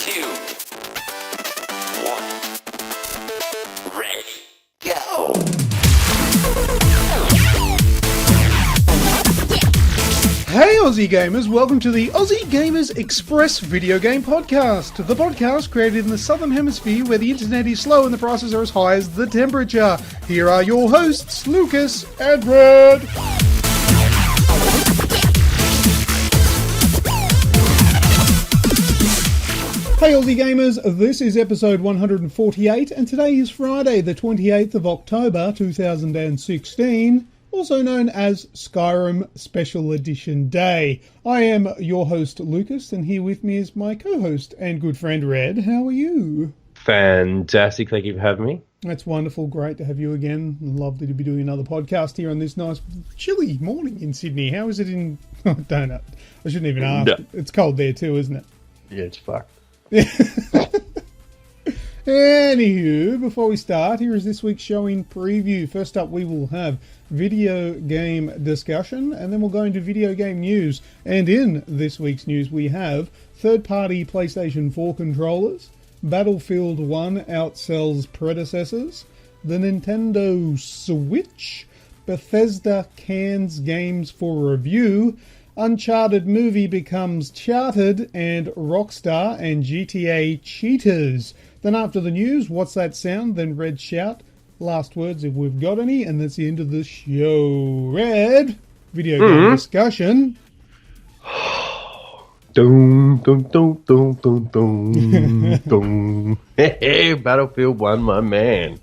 2, 1. Ready, go! Hey Aussie gamers, welcome to the Aussie Gamers Express video game podcast. The podcast created in the Southern Hemisphere where the internet is slow and the prices are as high as the temperature. Here are your hosts, Lucas and Red. Hey Aussie gamers, this is episode 148 and today is Friday the 28th of October 2016. Also known as Skyrim Special Edition Day. I am your host, Lucas, and here with me is my co-host and good friend, Red. How are you? Fantastic. Thank you for having me. That's wonderful. Great to have you again. Lovely to be doing another podcast here on this nice, chilly morning in Sydney. How is it in... Oh, don't know. I shouldn't even ask. No. It's cold there too, isn't it? Yeah, it's fucked. Anywho, before we start, here is this week's show in preview. First up, we will have video game discussion, and then we'll go into video game news. And in this week's news, we have third-party PlayStation 4 controllers, Battlefield 1 outsells Predecessors, the Nintendo Switch, Bethesda cans games for review, Uncharted Movie becomes charted, and Rockstar and GTA Cheaters. Then after the news, what's that sound? Then Red shout, last words if we've got any, and that's the end of the show. Red, video game discussion. Dum, dum, dum, dum, dum, dum, dum. Hey, Battlefield 1, my man.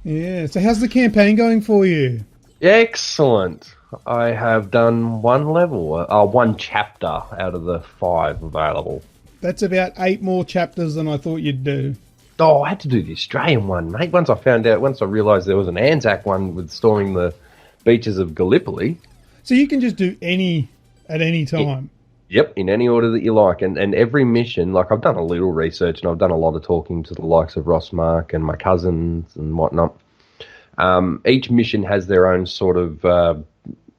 Yeah, so how's the campaign going for you? Excellent. I have done one level, one chapter out of the 5 available. That's about 8 more chapters than I thought you'd do. Oh, I had to do the Australian one, mate. Once I realised there was an Anzac one with storming the beaches of Gallipoli. So you can just do any at any time? Yep, in any order that you like. And every mission, like I've done a little research and I've done a lot of talking to the likes of Ross Mark and my cousins and whatnot. Each mission has their own sort of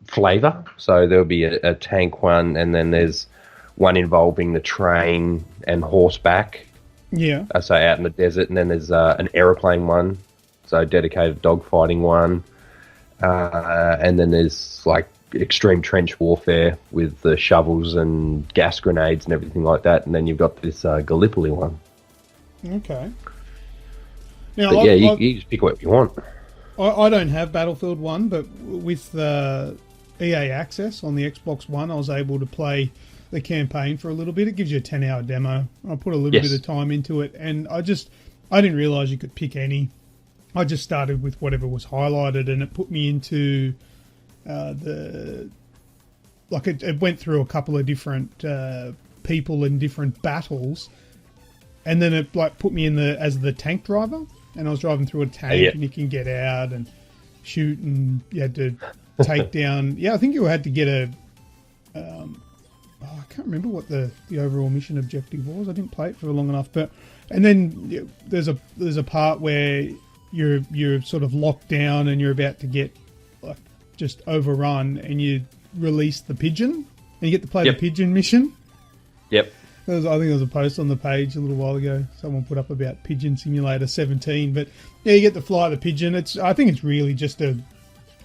flavour. So there'll be a tank one, and then there's one involving the train and horseback. Yeah. So out in the desert, and then there's an aeroplane one, so dedicated dogfighting one. And then there's like extreme trench warfare with the shovels and gas grenades and everything like that. And then you've got this Gallipoli one. Okay. Now, but you just pick what you want. I don't have Battlefield 1, but with the EA Access on the Xbox One, I was able to play the campaign for a little bit. It gives you a 10-hour demo. I put a little bit of time into it, and I didn't realise you could pick any. I just started with whatever was highlighted, and it put me into it went through a couple of different people in different battles, and then it put me in as the tank driver, and I was driving through a tank, and you can get out and shoot, and you had to take down. Yeah, I think you had to get a. I can't remember what the overall mission objective was. I didn't play it for long enough, and then there's a part where you're sort of locked down and you're about to get just overrun, and you release the pigeon, and you get to play the pigeon mission. Yep. I think there was a post on the page a little while ago. Someone put up about Pigeon Simulator 17, but yeah, you get to fly the pigeon. I think it's really just a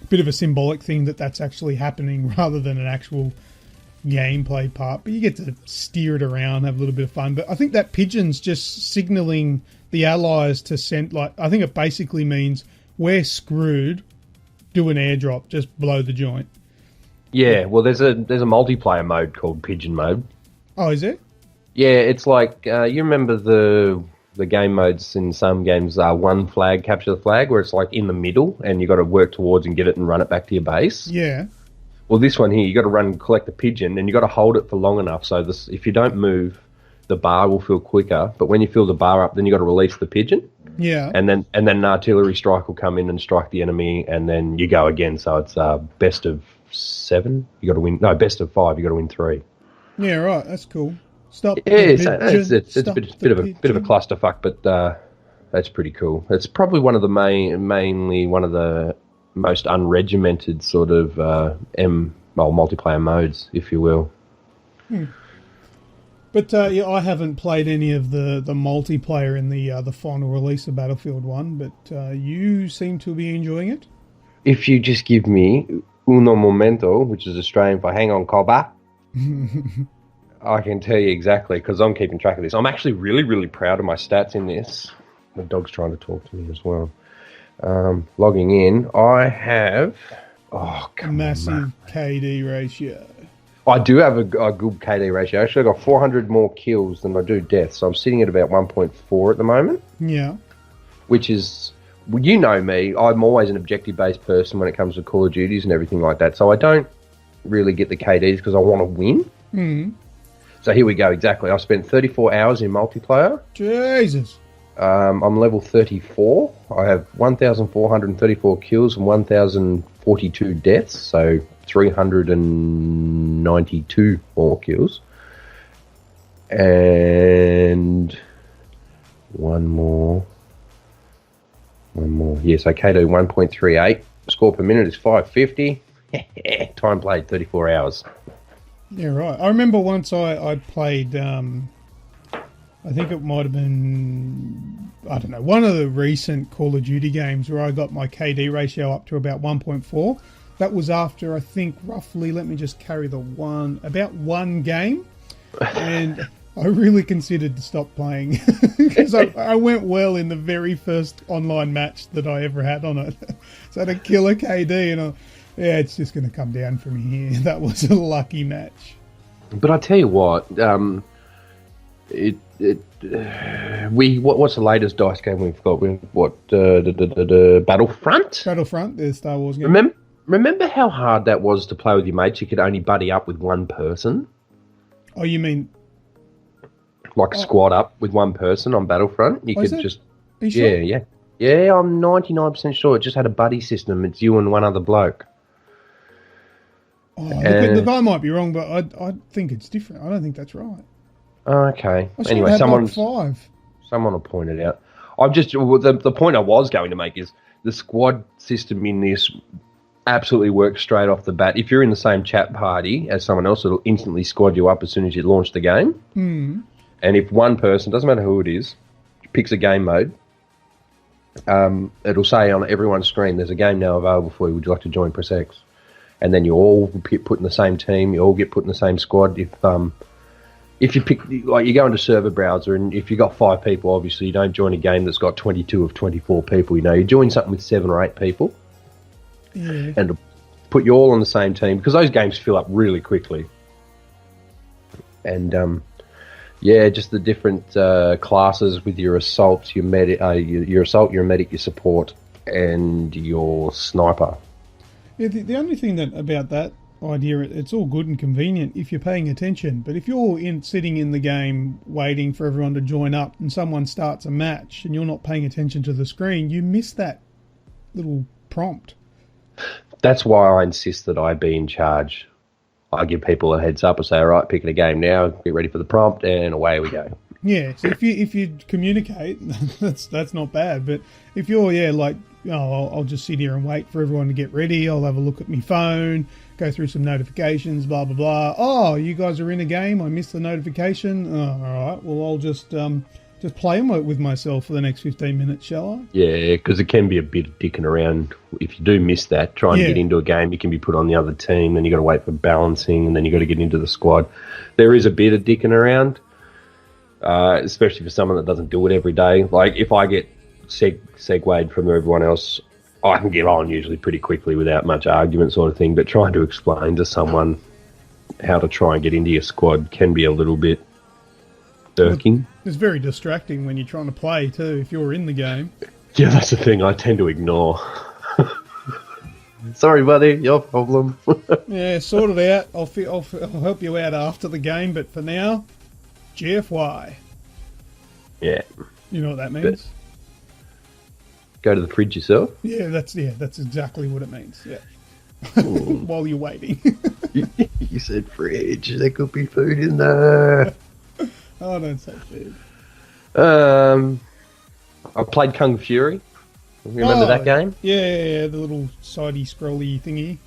bit of a symbolic thing that's actually happening rather than an actual gameplay part. But you get to steer it around, have a little bit of fun. But I think that pigeon's just signalling the Allies to send, I think it basically means we're screwed. Do an airdrop, just blow the joint. Yeah, well, there's a multiplayer mode called Pigeon Mode. Oh, is it? Yeah, it's like you remember the game modes in some games are one flag, capture the flag, where it's like in the middle and you got to work towards and get it and run it back to your base. Yeah. Well, this one here, you got to run and collect the pigeon, and you got to hold it for long enough so if you don't move, the bar will fill quicker. But when you fill the bar up, then you got to release the pigeon. Yeah. And then an artillery strike will come in and strike the enemy, and then you go again. So it's best of 7. You got to win. No, best of 5. You got to win 3. Yeah, right. That's cool. Stop. Yeah, it's a bit of a clusterfuck, but that's pretty cool. It's probably one of the mainly one of the most unregimented sort of, multiplayer modes, if you will. Hmm. But yeah, I haven't played any of the multiplayer in the final release of Battlefield 1, but you seem to be enjoying it. If you just give me uno momento, which is Australian for hang on, cobber, I can tell you exactly, because I'm keeping track of this. I'm actually really, really proud of my stats in this. The dog's trying to talk to me as well. Logging in, I have... Oh, A massive KD ratio. I do have a good KD ratio. Actually, I've got 400 more kills than I do deaths, so I'm sitting at about 1.4 at the moment. Yeah. Which is... Well, you know me, I'm always an objective-based person when it comes to Call of Duties and everything like that, so I don't really get the KDs because I want to win. Mm. So here we go, exactly. I've spent 34 hours in multiplayer. Jesus. I'm level 34. I have 1,434 kills and 1,042 deaths, so 392 more kills. And one more. Yes, okay, to 1.38. Score per minute is 550. Time played 34 hours. Yeah, right. I remember once I played, I think it might have been, I don't know, one of the recent Call of Duty games where I got my KD ratio up to about 1.4. That was after, I think, roughly, let me just carry about one game. And I really considered to stop playing because I went well in the very first online match that I ever had on it. So I had a killer KD and yeah, it's just going to come down from here. That was a lucky match. But I tell you what, what's the latest dice game we've got? The Battlefront? Battlefront, the Star Wars game. Remember how hard that was to play with your mates? You could only buddy up with one person. Oh, you mean like squad up with one person on Battlefront? You could just... Are you sure? Yeah. Yeah, I'm 99% sure. It just had a buddy system. It's you and one other bloke. Oh, the guy might be wrong, but I think it's different. I don't think that's right. Okay. Anyway, someone will point it out. The point I was going to make is the squad system in this absolutely works straight off the bat. If you're in the same chat party as someone else, it'll instantly squad you up as soon as you launch the game. Mm. And if one person, doesn't matter who it is, picks a game mode, it'll say on everyone's screen, there's a game now available for you. Would you like to join? Press X. And then you all get put in the same team. You all get put in the same squad. If you pick, like, you go into server browser, and if you got 5 people, obviously you don't join a game that's got 22 of 24 people. You join something with 7 or 8 people, and to put you all on the same team, because those games fill up really quickly. And just the different classes with your assault, your medic, your assault, your medic, your support, and your sniper. Yeah, the only thing about that idea, it's all good and convenient if you're paying attention. But if you're sitting in the game waiting for everyone to join up and someone starts a match and you're not paying attention to the screen, you miss that little prompt. That's why I insist that I be in charge. I give people a heads up and say, all right, picking a game now, get ready for the prompt, and away we go. Yeah, so if you communicate, that's not bad. But if you're, I'll just sit here and wait for everyone to get ready. I'll have a look at my phone, go through some notifications, blah, blah, blah. Oh, you guys are in a game. I missed the notification. Oh, all right. Well, I'll just play with myself for the next 15 minutes, shall I? Yeah, because it can be a bit of dicking around. If you do miss that, trying to get into a game, you can be put on the other team, then you got to wait for balancing, and then you got to get into the squad. There is a bit of dicking around, especially for someone that doesn't do it every day. Like, if I get segued from everyone else, I can get on usually pretty quickly without much argument sort of thing, but trying to explain to someone how to try and get into your squad can be a little bit irking. It's very distracting when you're trying to play too, if you're in the game. Yeah, that's the thing I tend to ignore. Sorry, buddy, your problem. Yeah, sort it out. I'll help you out after the game, but for now, GFY. Yeah. You know what that means? Go to the fridge yourself? Yeah, that's exactly what it means. Yeah. While you're waiting. You said fridge. There could be food in there. Oh, don't say food. I played Kung Fury. Remember that game? Yeah, the little sidey scrolly thingy.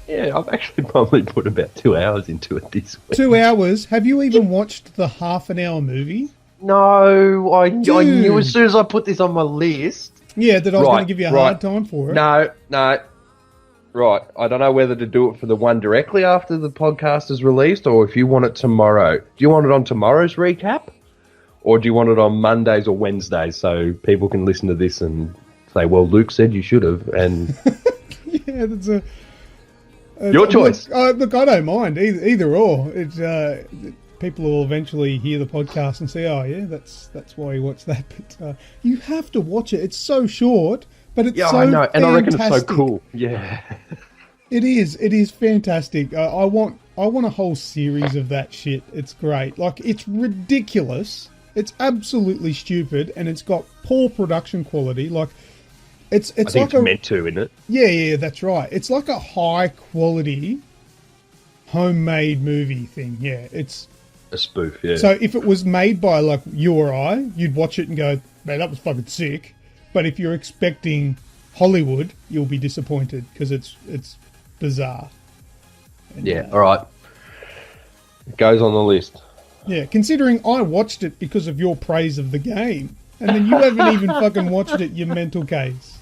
Yeah, I've actually probably put about 2 hours into it this week. 2 hours? Have you even watched the half-an-hour movie? No, I knew as soon as I put this on my list. Yeah, that I was going to give you a hard time for it. No. Right, I don't know whether to do it for the one directly after the podcast is released or if you want it tomorrow. Do you want it on tomorrow's recap? Or do you want it on Mondays or Wednesdays so people can listen to this and say, well, Luke said you should have, and... Yeah, that's a... Your choice. Look, I don't mind either or. People will eventually hear the podcast and say, "Oh, yeah, that's why you watch that." But you have to watch it. It's so short, but it's so I know, and fantastic. I reckon it's so cool. Yeah, it is. It is fantastic. I want a whole series of that shit. It's great. Like, it's ridiculous. It's absolutely stupid, and it's got poor production quality. Like, it's I think like it's meant to, isn't it? Yeah, that's right. It's like a high quality homemade movie thing. Yeah, it's a spoof. Yeah. So if it was made by like you or I, you'd watch it and go, "Man, that was fucking sick." But if you're expecting Hollywood, you'll be disappointed because it's bizarre. And, yeah. All right. It goes on the list. Yeah, considering I watched it because of your praise of the game, and then you haven't even fucking watched it, you mental case.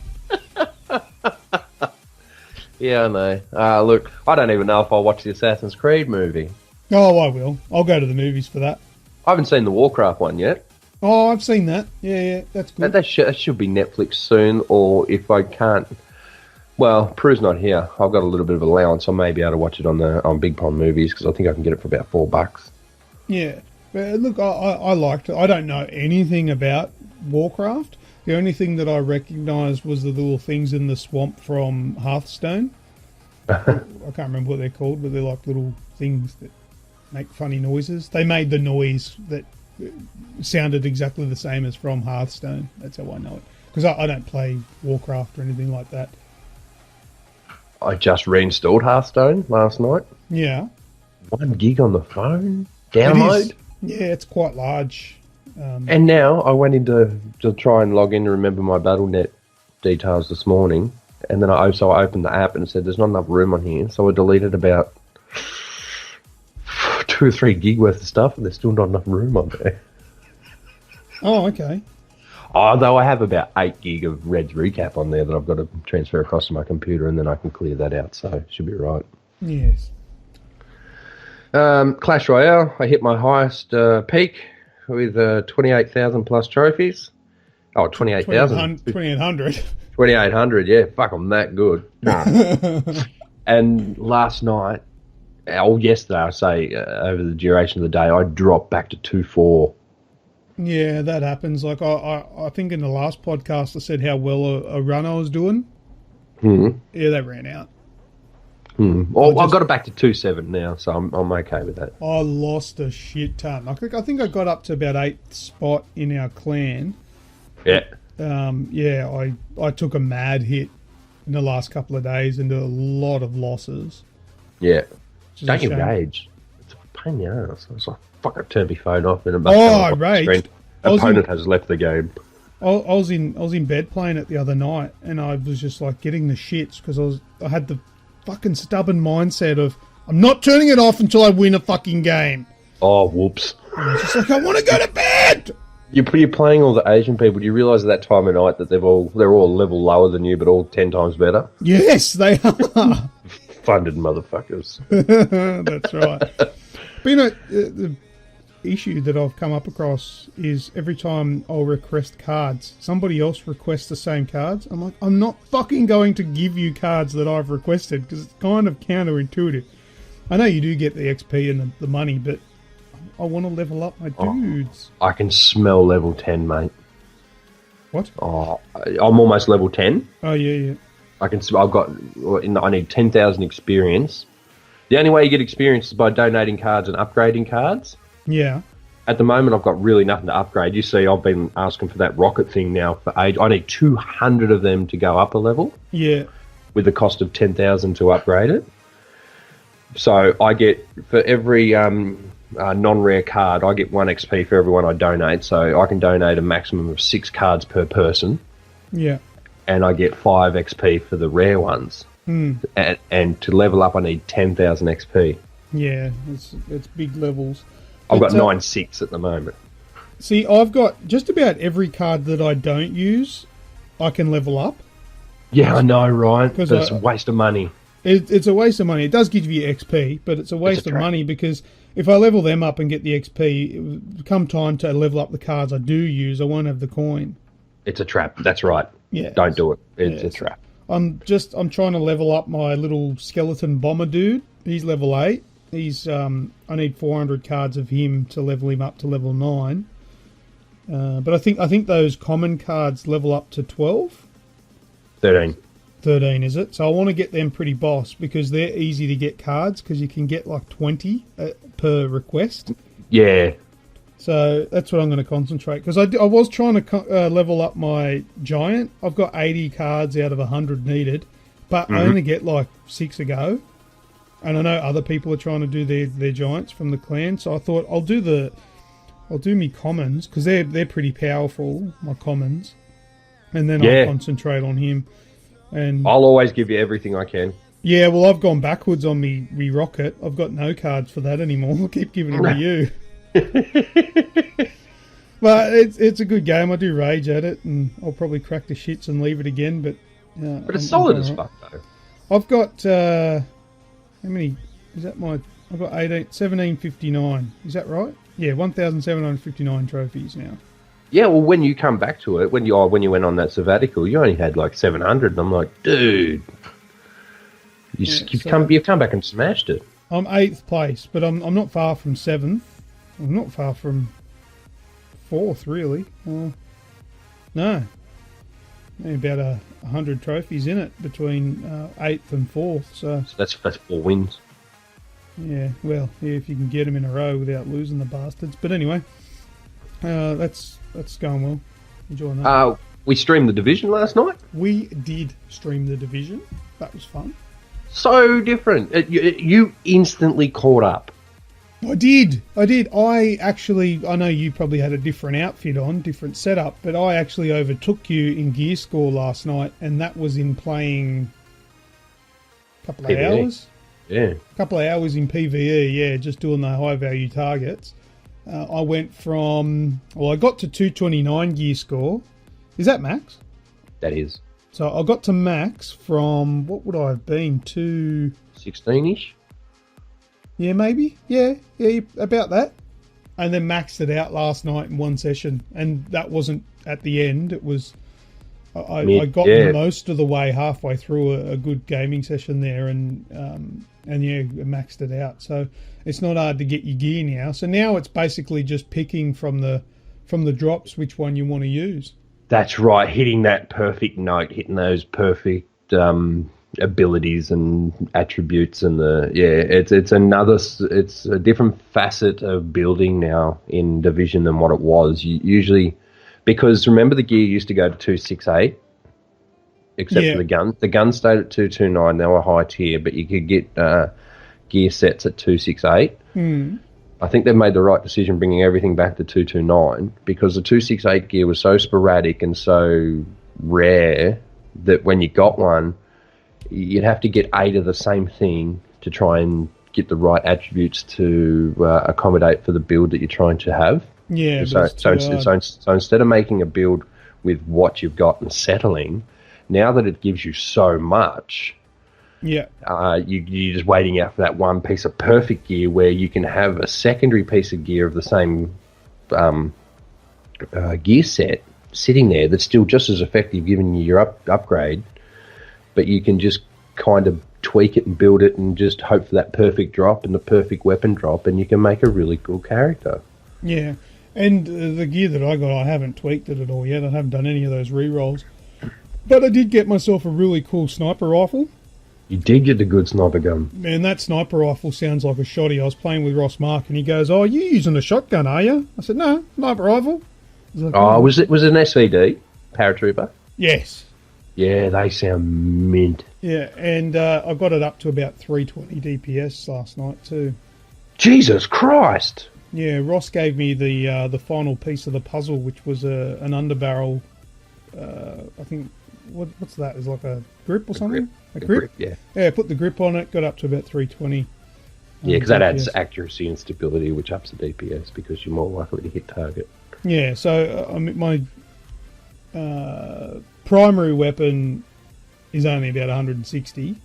Yeah, I know. Look, I don't even know if I'll watch the Assassin's Creed movie. Oh, I will. I'll go to the movies for that. I haven't seen the Warcraft one yet. Oh, I've seen that. Yeah, that's good. That should be Netflix soon, or if I can't... Well, Prue's not here. I've got a little bit of allowance. I may be able to watch it on Big Pond Movies, because I think I can get it for about $4. Yeah. But look, I liked it. I don't know anything about Warcraft. The only thing that I recognised was the little things in the swamp from Hearthstone. I can't remember what they're called, but they're like little things that make funny noises. They made the noise that sounded exactly the same as from Hearthstone. That's how I know it. Because I don't play Warcraft or anything like that. I just reinstalled Hearthstone last night. Yeah. 1 gig on the phone. Download. Yeah, it's quite large. And now I went in to try and log in to remember my BattleNet details this morning. And then I opened the app and it said there's not enough room on here. So I deleted about 2 or 3 gig worth of stuff and there's still not enough room on there. Oh, okay. Although I have about 8 gig of Red's recap on there that I've got to transfer across to my computer and then I can clear that out. So it should be right. Yes. Clash Royale, I hit my highest peak with 28,000 plus trophies. Oh, 28,000. 2,800. 2,800, yeah. Fuck, I'm that good. And last night, yesterday, I say, over the duration of the day, I dropped back to 2.4. Yeah, that happens. Like, I think in the last podcast I said how well a run I was doing. Mm-hmm. Yeah, that ran out. Well, I've got it back to 2.7 now, so I'm okay with that. I lost a shit ton. I think I got up to about 8th spot in our clan. Yeah. I took a mad hit in the last couple of days into a lot of losses. Yeah. Don't engage. It's a pain in the ass. It's like, fuck, I turned my phone off and I raged. Opponent has left the game. I was in bed playing it the other night, and I was just like getting the shits because I had the fucking stubborn mindset of I'm not turning it off until I win a fucking game. Oh, whoops! And I was just like, I want to go to bed. You're playing all the Asian people. Do you realise at that time of night that they're all a level lower than you, but all 10 times better? Yes, they are. Funded motherfuckers. That's right. But you know, the issue that I've come up across is every time I'll request cards, somebody else requests the same cards. I'm like, I'm not fucking going to give you cards that I've requested because it's kind of counterintuitive. I know you do get the XP and the money, but I want to level up my dudes. I can smell level 10, mate. What? Oh, I'm almost level 10. Oh, yeah. I need 10,000 experience. The only way you get experience is by donating cards and upgrading cards. Yeah. At the moment, I've got really nothing to upgrade. You see, I've been asking for that rocket thing now for age. I need 200 of them to go up a level. Yeah. With the cost of 10,000 to upgrade it. So I get, for every non-rare card, I get 1 XP for everyone I donate. So I can donate a maximum of 6 cards per person. Yeah. And I get 5 XP for the rare ones. and to level up I need 10,000 XP. Yeah, it's big levels. I've But, got 9.6 at the moment. See, I've got just about every card that I don't use, I can level up. Yeah, I know, Ryan. 'Cause But it's a waste of money. It's a waste of money. It does give you XP, but it's a waste of trap. money because if I level them up and get the XP, come time to level up the cards I do use, I won't have the coin. It's a trap. That's right. Yeah. Don't do it. It's Yeah, a trap. I'm trying to level up my little skeleton bomber dude. He's level 8. He's I need 400 cards of him to level him up to level 9. But I think those common cards level up to 12. 13. 13 is it? So I want to get them pretty boss because they're easy to get cards because you can get like 20 per request. Yeah. So that's what I'm going to concentrate because I was trying to level up my giant. I've got 80 cards out of 100 needed, but I only get like 6 a go. And I know other people are trying to do their giants from the clan, so I thought I'll do me commons because they're pretty powerful, my commons, and then I'll concentrate on him. And I'll always give you everything I can. yeah, well, I've gone backwards on me rocket. I've got no cards for that anymore. I'll keep giving them to you. But it's a good game. I do rage at it, and I'll probably crack the shits and leave it again. But It's solid as fuck, though. I've got how many? Is that my? I've got 1759. Is that right? Yeah, 1,759 trophies now. Yeah, well, when you come back to it, when you went on that sabbatical, you only had like 700, and I'm like, dude, you've come back and smashed it. I'm 8th place, but I'm not far from 7th. I'm not far from 4th, really. No, maybe about 100 trophies in it between 8th and 4th. So that's 4 wins. Yeah, well, yeah, if you can get them in a row without losing the bastards. But anyway, that's going well. Enjoying that. We streamed The Division last night. We did stream The Division. That was fun. So different. You instantly caught up. I did. I know you probably had a different outfit on, different setup, but I actually overtook you in gear score last night, and that was in playing a couple of PvE. hours. Yeah. A couple of hours in PvE, yeah, just doing the high value targets. I went from, I got to 229 gear score. Is that max? That is. So I got to max from, what would I have been, 16-ish? Yeah, maybe. Yeah, about that. And then maxed it out last night in one session. And that wasn't at the end. It was, I got most of the way halfway through a good gaming session there and yeah, maxed it out. So it's not hard to get your gear now. So now it's basically just picking from the drops which one you want to use. That's right, hitting that perfect note, hitting those perfect abilities and attributes, and it's a different facet of building now in Division than what it was. Usually, because remember the gear used to go to 268, except for the gun. The gun stayed at 229. They were high tier, but you could get gear sets at 268. I think they've made the right decision bringing everything back to 229 because the 268 gear was so sporadic and so rare that when you got one, you'd have to get 8 of the same thing to try and get the right attributes to accommodate for the build that you're trying to have. Yeah. So instead of making a build with what you've got and settling, now that it gives you so much, you're just waiting out for that one piece of perfect gear where you can have a secondary piece of gear of the same gear set sitting there that's still just as effective, giving you your upgrade, but you can just kind of tweak it and build it and just hope for that perfect drop and the perfect weapon drop, and you can make a really cool character. Yeah, and the gear that I got, I haven't tweaked it at all yet. I haven't done any of those re-rolls. But I did get myself a really cool sniper rifle. You did get the good sniper gun. Man, that sniper rifle sounds like a shotty. I was playing with Ross Mark and he goes, "Oh, you using a shotgun, are you?" I said, "No, sniper rifle." Like, was it an SVD? Paratrooper? Yes. Yeah, they sound mint. Yeah, and I got it up to about 320 DPS last night too. Jesus Christ! Yeah, Ross gave me the final piece of the puzzle, which was an underbarrel. I think what's that? Is like a grip or something? A grip, yeah. Yeah, put the grip on it, got up to about 320. Yeah, because that adds DPS. accuracy and stability, which ups the DPS because you're more likely to hit target. Yeah, so I mean, my primary weapon is only about 160,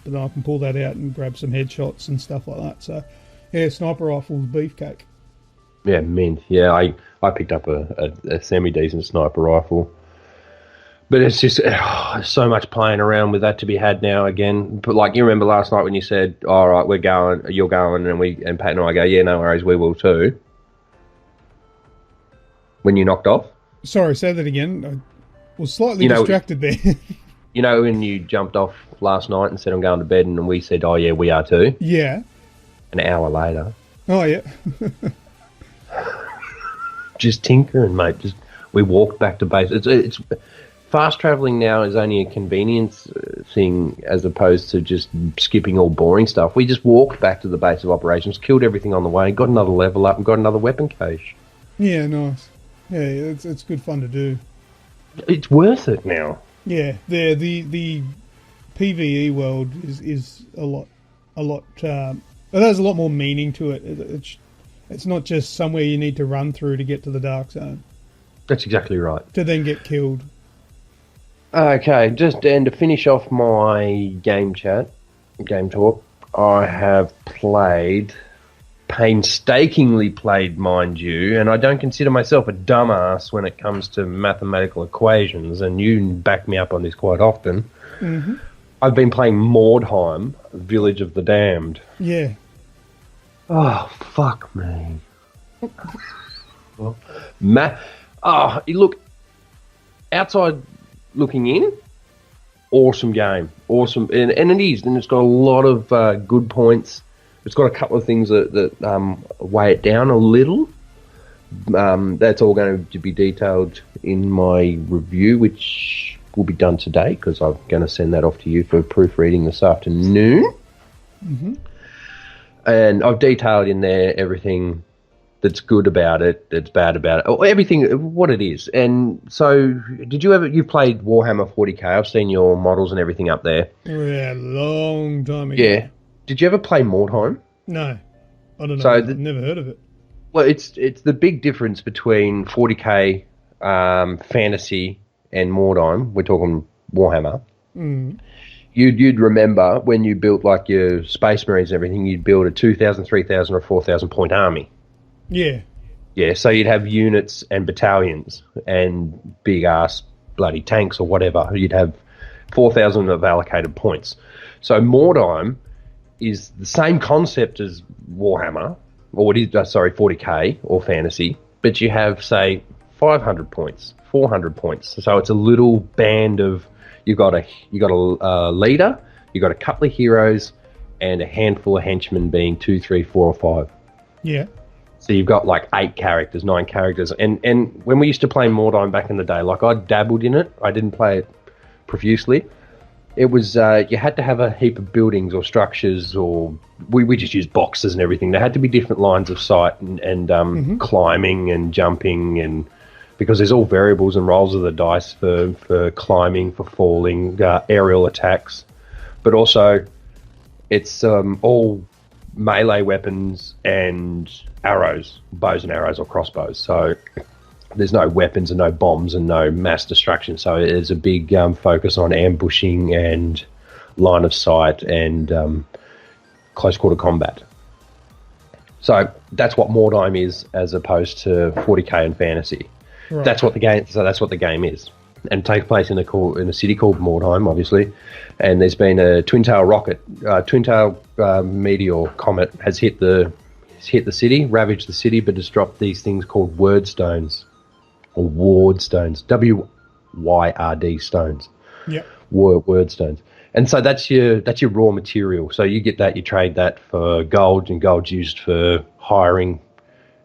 but then I can pull that out and grab some headshots and stuff like that. So, yeah, sniper rifle's beefcake. Yeah, mint. Yeah, I picked up a semi-decent sniper rifle. But it's just so much playing around with that to be had now again. But like you remember last night when you said, "All right, we're going, you're going," and Pat and I go, "Yeah, no worries, we will too." When you knocked off. Sorry, say that again. I was slightly distracted there. You know when you jumped off last night and said I'm going to bed, and we said, "Oh yeah, we are too." Yeah. An hour later. Oh yeah. Just tinkering, mate. We walked back to base. It's fast traveling now is only a convenience thing as opposed to just skipping all boring stuff. We just walked back to the base of operations, killed everything on the way, got another level up, and got another weapon cache. Yeah, nice. Yeah, it's good fun to do. It's worth it now. Yeah, the PvE world is a lot. There's a lot more meaning to it. It's not just somewhere you need to run through to get to the dark zone. That's exactly right. To then get killed. Okay, and to finish off my game talk, I have painstakingly played, mind you, and I don't consider myself a dumbass when it comes to mathematical equations, and you back me up on this quite often. Mm-hmm. I've been playing Mordheim, Village of the Damned. Yeah. Oh, fuck me. Look, outside looking in, awesome game. Awesome. And it is. And it's got a lot of good points. It's got a couple of things that weigh it down a little. That's all going to be detailed in my review, which will be done today because I'm going to send that off to you for proofreading this afternoon. Mm-hmm. And I've detailed in there everything that's good about it, that's bad about it, or everything, what it is. And so, you played Warhammer 40k? I've seen your models and everything up there. Yeah, long time ago. Yeah. Did you ever play Mordheim? No. I don't know. So I've never heard of it. Well, it's the big difference between 40k fantasy and Mordheim. We're talking Warhammer. Mm. You'd remember when you built like your Space Marines and everything, you'd build a 2,000, 3,000 or 4,000 point army. Yeah. Yeah, so you'd have units and battalions and big ass bloody tanks or whatever. You'd have 4,000 of allocated points. So Mordheim is the same concept as Warhammer, or 40k or fantasy, but you have, say, 500 points, 400 points. So it's a little band of, you got a leader, you got a couple of heroes, and a handful of henchmen being 2, 3, 4, or 5. Yeah. So you've got like 8 characters, 9 characters. And when we used to play Mordheim back in the day, like I dabbled in it. I didn't play it profusely. It was, you had to have a heap of buildings or structures, or we just used boxes and everything. There had to be different lines of sight and climbing and jumping, and because there's all variables and rolls of the dice for climbing, for falling, aerial attacks. But also it's all melee weapons and arrows, bows and arrows or crossbows. So there's no weapons and no bombs and no mass destruction. So there's a big focus on ambushing and line of sight and close quarter combat. So that's what Mordheim is, as opposed to 40k and fantasy. Right. That's what the game. So that's what the game is, and it takes place in a city called Mordheim, obviously. And there's been a twin-tail meteor comet has hit the city, ravaged the city, but has dropped these things called word stones, or ward stones, WYRD stones. Yeah, word stones. And so that's your raw material. So you get that, you trade that for gold, and gold's used for hiring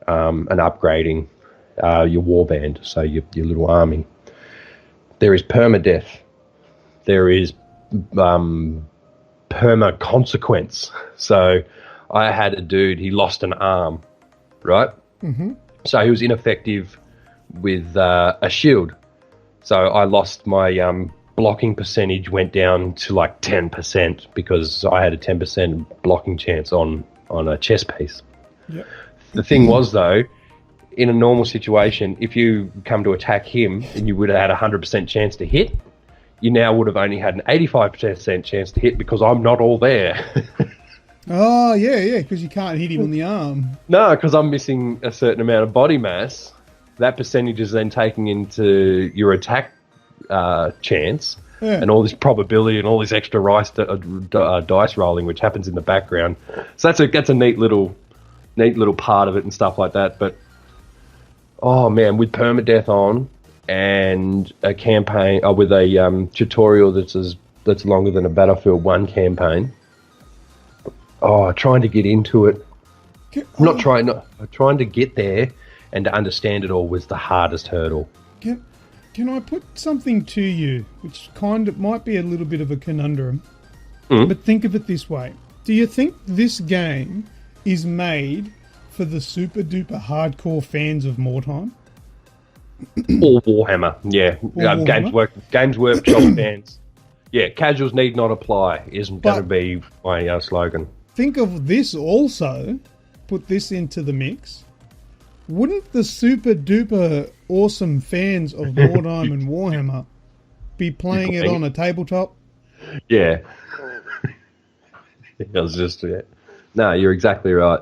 and upgrading your warband, so your little army. There is permadeath. There is perma consequence. So I had a dude, he lost an arm, right? Mm-hmm. So he was ineffective with a shield. So I lost my blocking percentage went down to like 10% because I had a 10% blocking chance on a chess piece. Yep. The thing was, though, in a normal situation, if you come to attack him and you would have had a 100% chance to hit, you now would have only had an 85% chance to hit because I'm not all there. Oh, yeah, because you can't hit him on the arm. No, because I'm missing a certain amount of body mass. That percentage is then taken into your attack chance and all this probability and all this extra dice rolling, which happens in the background. So that's a neat little part of it and stuff like that. But oh man, with permadeath on and a campaign with a tutorial that's longer than a Battlefield 1 campaign. Oh, trying to get into it. Trying to get there and to understand it all was the hardest hurdle. Can I put something to you, which kind of might be a little bit of a conundrum, but think of it this way. Do you think this game is made for the super duper hardcore fans of Wartime? Or Warhammer, yeah. Warhammer? Games Workshop fans. Yeah, casuals need not apply isn't going to be my slogan. Think of this also, put this into the mix. Wouldn't the super duper awesome fans of Wartime and Warhammer be playing it on a tabletop? Yeah. I was just... Yeah. No, you're exactly right.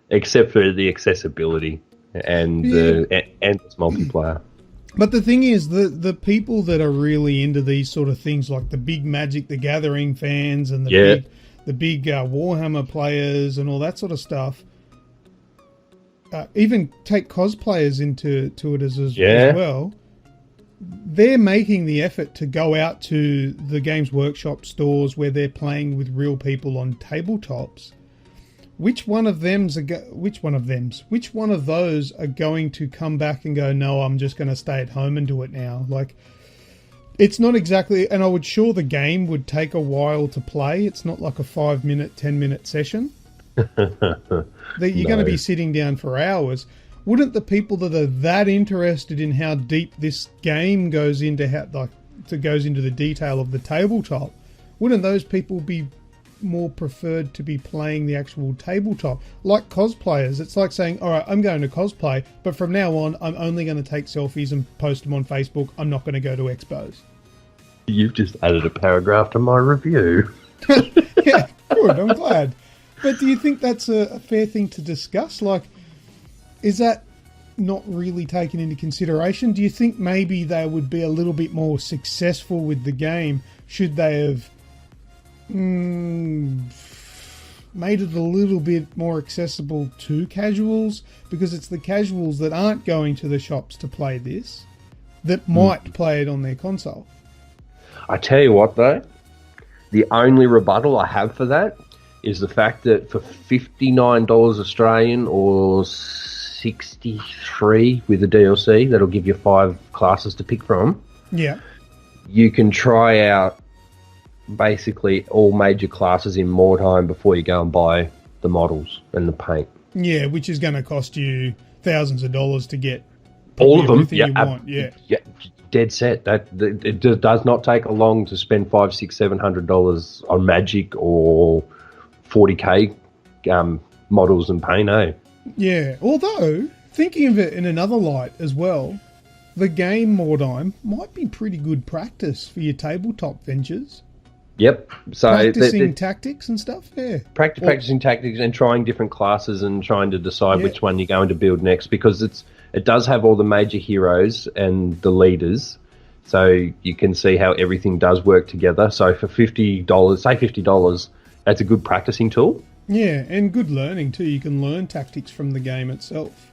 Except for the accessibility and its multiplayer. But the thing is, the people that are really into these sort of things, like the big Magic the Gathering fans and the big Warhammer players and all that sort of stuff, even take cosplayers into it as well. They're making the effort to go out to the Games Workshop stores where they're playing with real people on tabletops. Which one of those are going to come back and go, no, I'm just going to stay at home and do it now? Like, it's not exactly, and I would sure the game would take a while to play. It's not like a 5-minute, 10-minute session. You're going to be sitting down for hours. Wouldn't the people that are that interested in how deep this game goes into the detail of the tabletop, wouldn't those people be more preferred to be playing the actual tabletop? Like cosplayers, it's like saying, all right, I'm going to cosplay, but from now on, I'm only going to take selfies and post them on Facebook. I'm not going to go to expos. You've just added a paragraph to my review. Yeah, good. I'm glad. But do you think that's a fair thing to discuss? Like, is that not really taken into consideration? Do you think maybe they would be a little bit more successful with the game should they have made it a little bit more accessible to casuals? Because it's the casuals that aren't going to the shops to play this that might play it on their console. I tell you what, though, the only rebuttal I have for that is the fact that for $59 Australian or $63 with the DLC, that'll give you 5 classes to pick from. Yeah. You can try out basically all major classes in Wartime before you go and buy the models and the paint. Yeah, which is going to cost you thousands of dollars to get all of them. You want. Yeah, dead set. It does not take long to spend $500, $600, $700 on Magic or 40k models and paint. Yeah. Although thinking of it in another light as well, the game Wartime might be pretty good practice for your tabletop ventures. Yep. So practicing tactics and stuff. Yeah. Practicing tactics and trying different classes and trying to decide which one you're going to build next, because it does have all the major heroes and the leaders, so you can see how everything does work together. So for $50, say $50, that's a good practicing tool. Yeah, and good learning too. You can learn tactics from the game itself.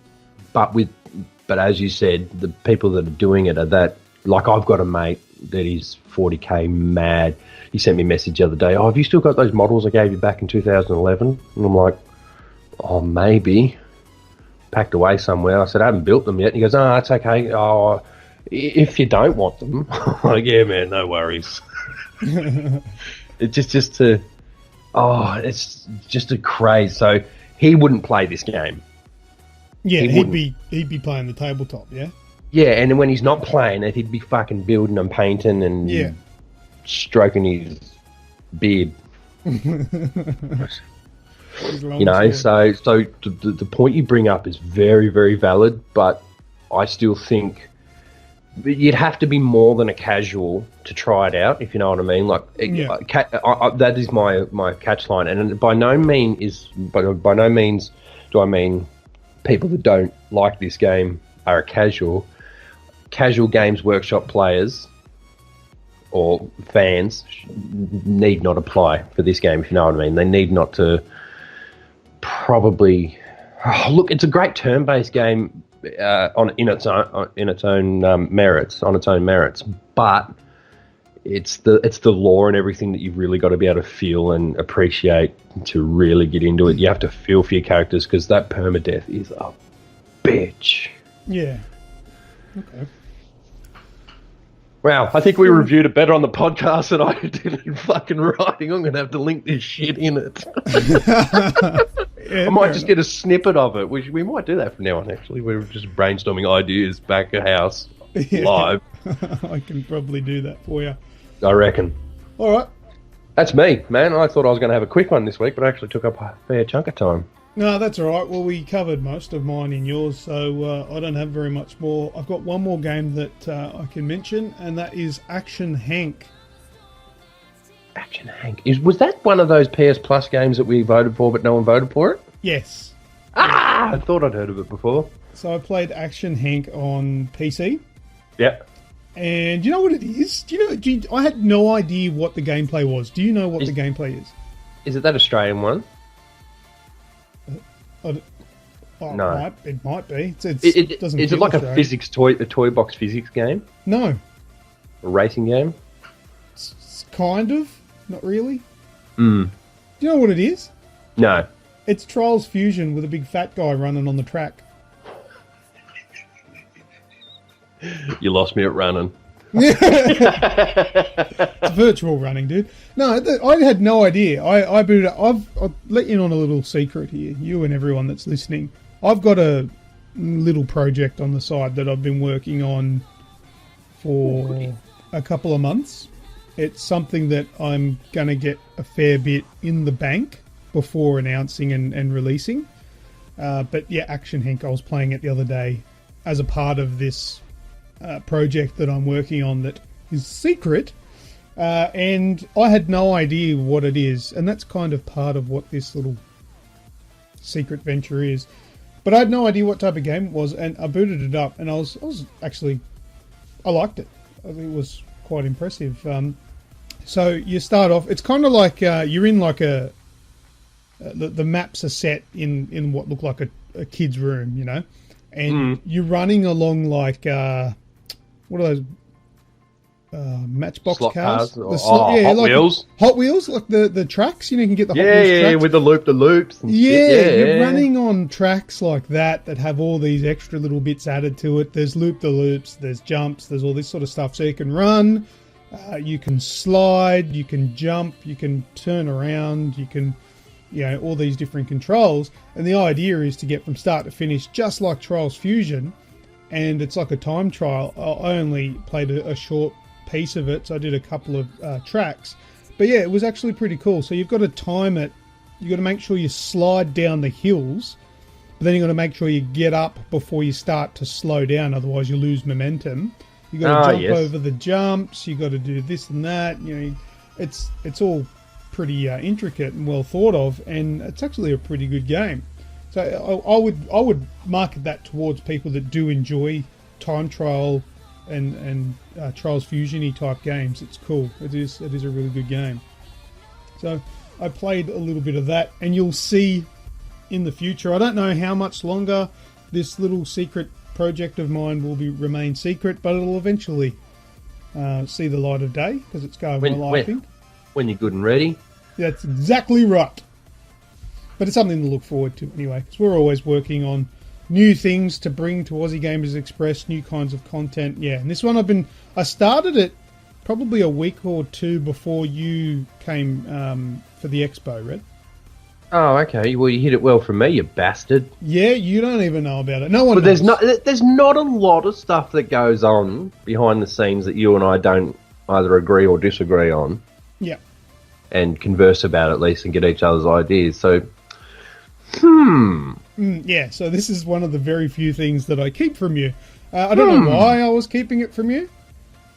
But as you said, the people that are doing it are that. Like, I've got a mate that is 40k mad. He sent me a message the other day. Oh, have you still got those models I gave you back in 2011? And I'm like, oh, maybe. Packed away somewhere. I said, I haven't built them yet. He goes, oh, that's okay. Oh, if you don't want them. I'm like, yeah, man, no worries. It's just a craze. So he wouldn't play this game. Yeah, he'd be playing the tabletop, yeah? Yeah, and then when he's not playing it, he'd be fucking building and painting and stroking his beard. You know, so the point you bring up is very, very valid, but I still think you'd have to be more than a casual to try it out, if you know what I mean. Like, that is my catch line, and by no means do I mean people that don't like this game are a casual. Casual Games Workshop players or fans need not apply for this game, if you know what I mean. They need not to probably... look, it's a great turn-based game in its own merits, but it's the lore and everything that you've really got to be able to feel and appreciate to really get into it. You have to feel for your characters because that permadeath is a bitch. Yeah. Okay. Wow, I think we reviewed it better on the podcast than I did in fucking writing. I'm going to have to link this shit in it. I might just get a snippet of it. We might do that from now on, actually. We're just brainstorming ideas back at house, live. I can probably do that for you. I reckon. All right. That's me, man. I thought I was going to have a quick one this week, but I actually took up a fair chunk of time. No, that's all right. Well, we covered most of mine in yours, so I don't have very much more. I've got one more game that I can mention, and that is Action Hank. Action Hank. Was that one of those PS Plus games that we voted for, but no one voted for it? Yes. I thought I'd heard of it before. So I played Action Hank on PC. Yeah. And do you know what it is? I had no idea what the gameplay was. Do you know what the gameplay is? Is it that Australian one? No, it might be. It doesn't. Is it like a toy box physics game? No, a racing game. It's kind of, not really. Do you know what it is? No. It's Trials Fusion with a big fat guy running on the track. You lost me at running. It's virtual running, dude. No, I had no idea. I booted it. I'll let you in on a little secret here, you and everyone that's listening. I've got a little project on the side that I've been working on for a couple of months. It's something that I'm going to get a fair bit in the bank before announcing and releasing. But yeah, Action Hank, I was playing it the other day as a part of this project that I'm working on that is secret, and I had no idea what it is, and that's kind of part of what this little secret venture is. But I had no idea what type of game it was, and I booted it up, and I was actually, I liked it. I think it was quite impressive. So you start off, it's kind of like you're in like the maps are set in what look like a kid's room, you know, and you're running along like what are those Matchbox slot cars? Hot Wheels. Hot Wheels, like the tracks. You know, you can get the Hot Wheels tracks. With the loops. And you're running on tracks like that have all these extra little bits added to it. There's loop-the-loops, there's jumps, there's all this sort of stuff. So you can run, you can slide, you can jump, you can turn around, you can, all these different controls. And the idea is to get from start to finish, just like Trials Fusion. And it's like a time trial. I only played a short piece of it, so I did a couple of tracks. But yeah, it was actually pretty cool. So you've got to time it. You've got to make sure you slide down the hills, but then you've got to make sure you get up before you start to slow down, otherwise you lose momentum. You've got to jump over the jumps, you've got to do this and that. It's all pretty intricate and well thought of, and it's actually a pretty good game. So I would market that towards people that do enjoy time trial and Trials Fusion-y type games. It's cool. It is a really good game. So I played a little bit of that, and you'll see in the future. I don't know how much longer this little secret project of mine will remain secret, but it'll eventually see the light of day because it's going well, I think. When you're good and ready. That's exactly right. But it's something to look forward to anyway, because we're always working on new things to bring to Aussie Gamers Express, new kinds of content. Yeah, and this one I started it probably a week or two before you came for the expo, Red. Oh, okay. Well, you hit it well from me, you bastard. Yeah, you don't even know about it. No one But knows. there's not a lot of stuff that goes on behind the scenes that you and I don't either agree or disagree on, Yeah. and converse about at least and get each other's ideas. So, Yeah, so this is one of the very few things that I keep from you. I don't know why I was keeping it from you.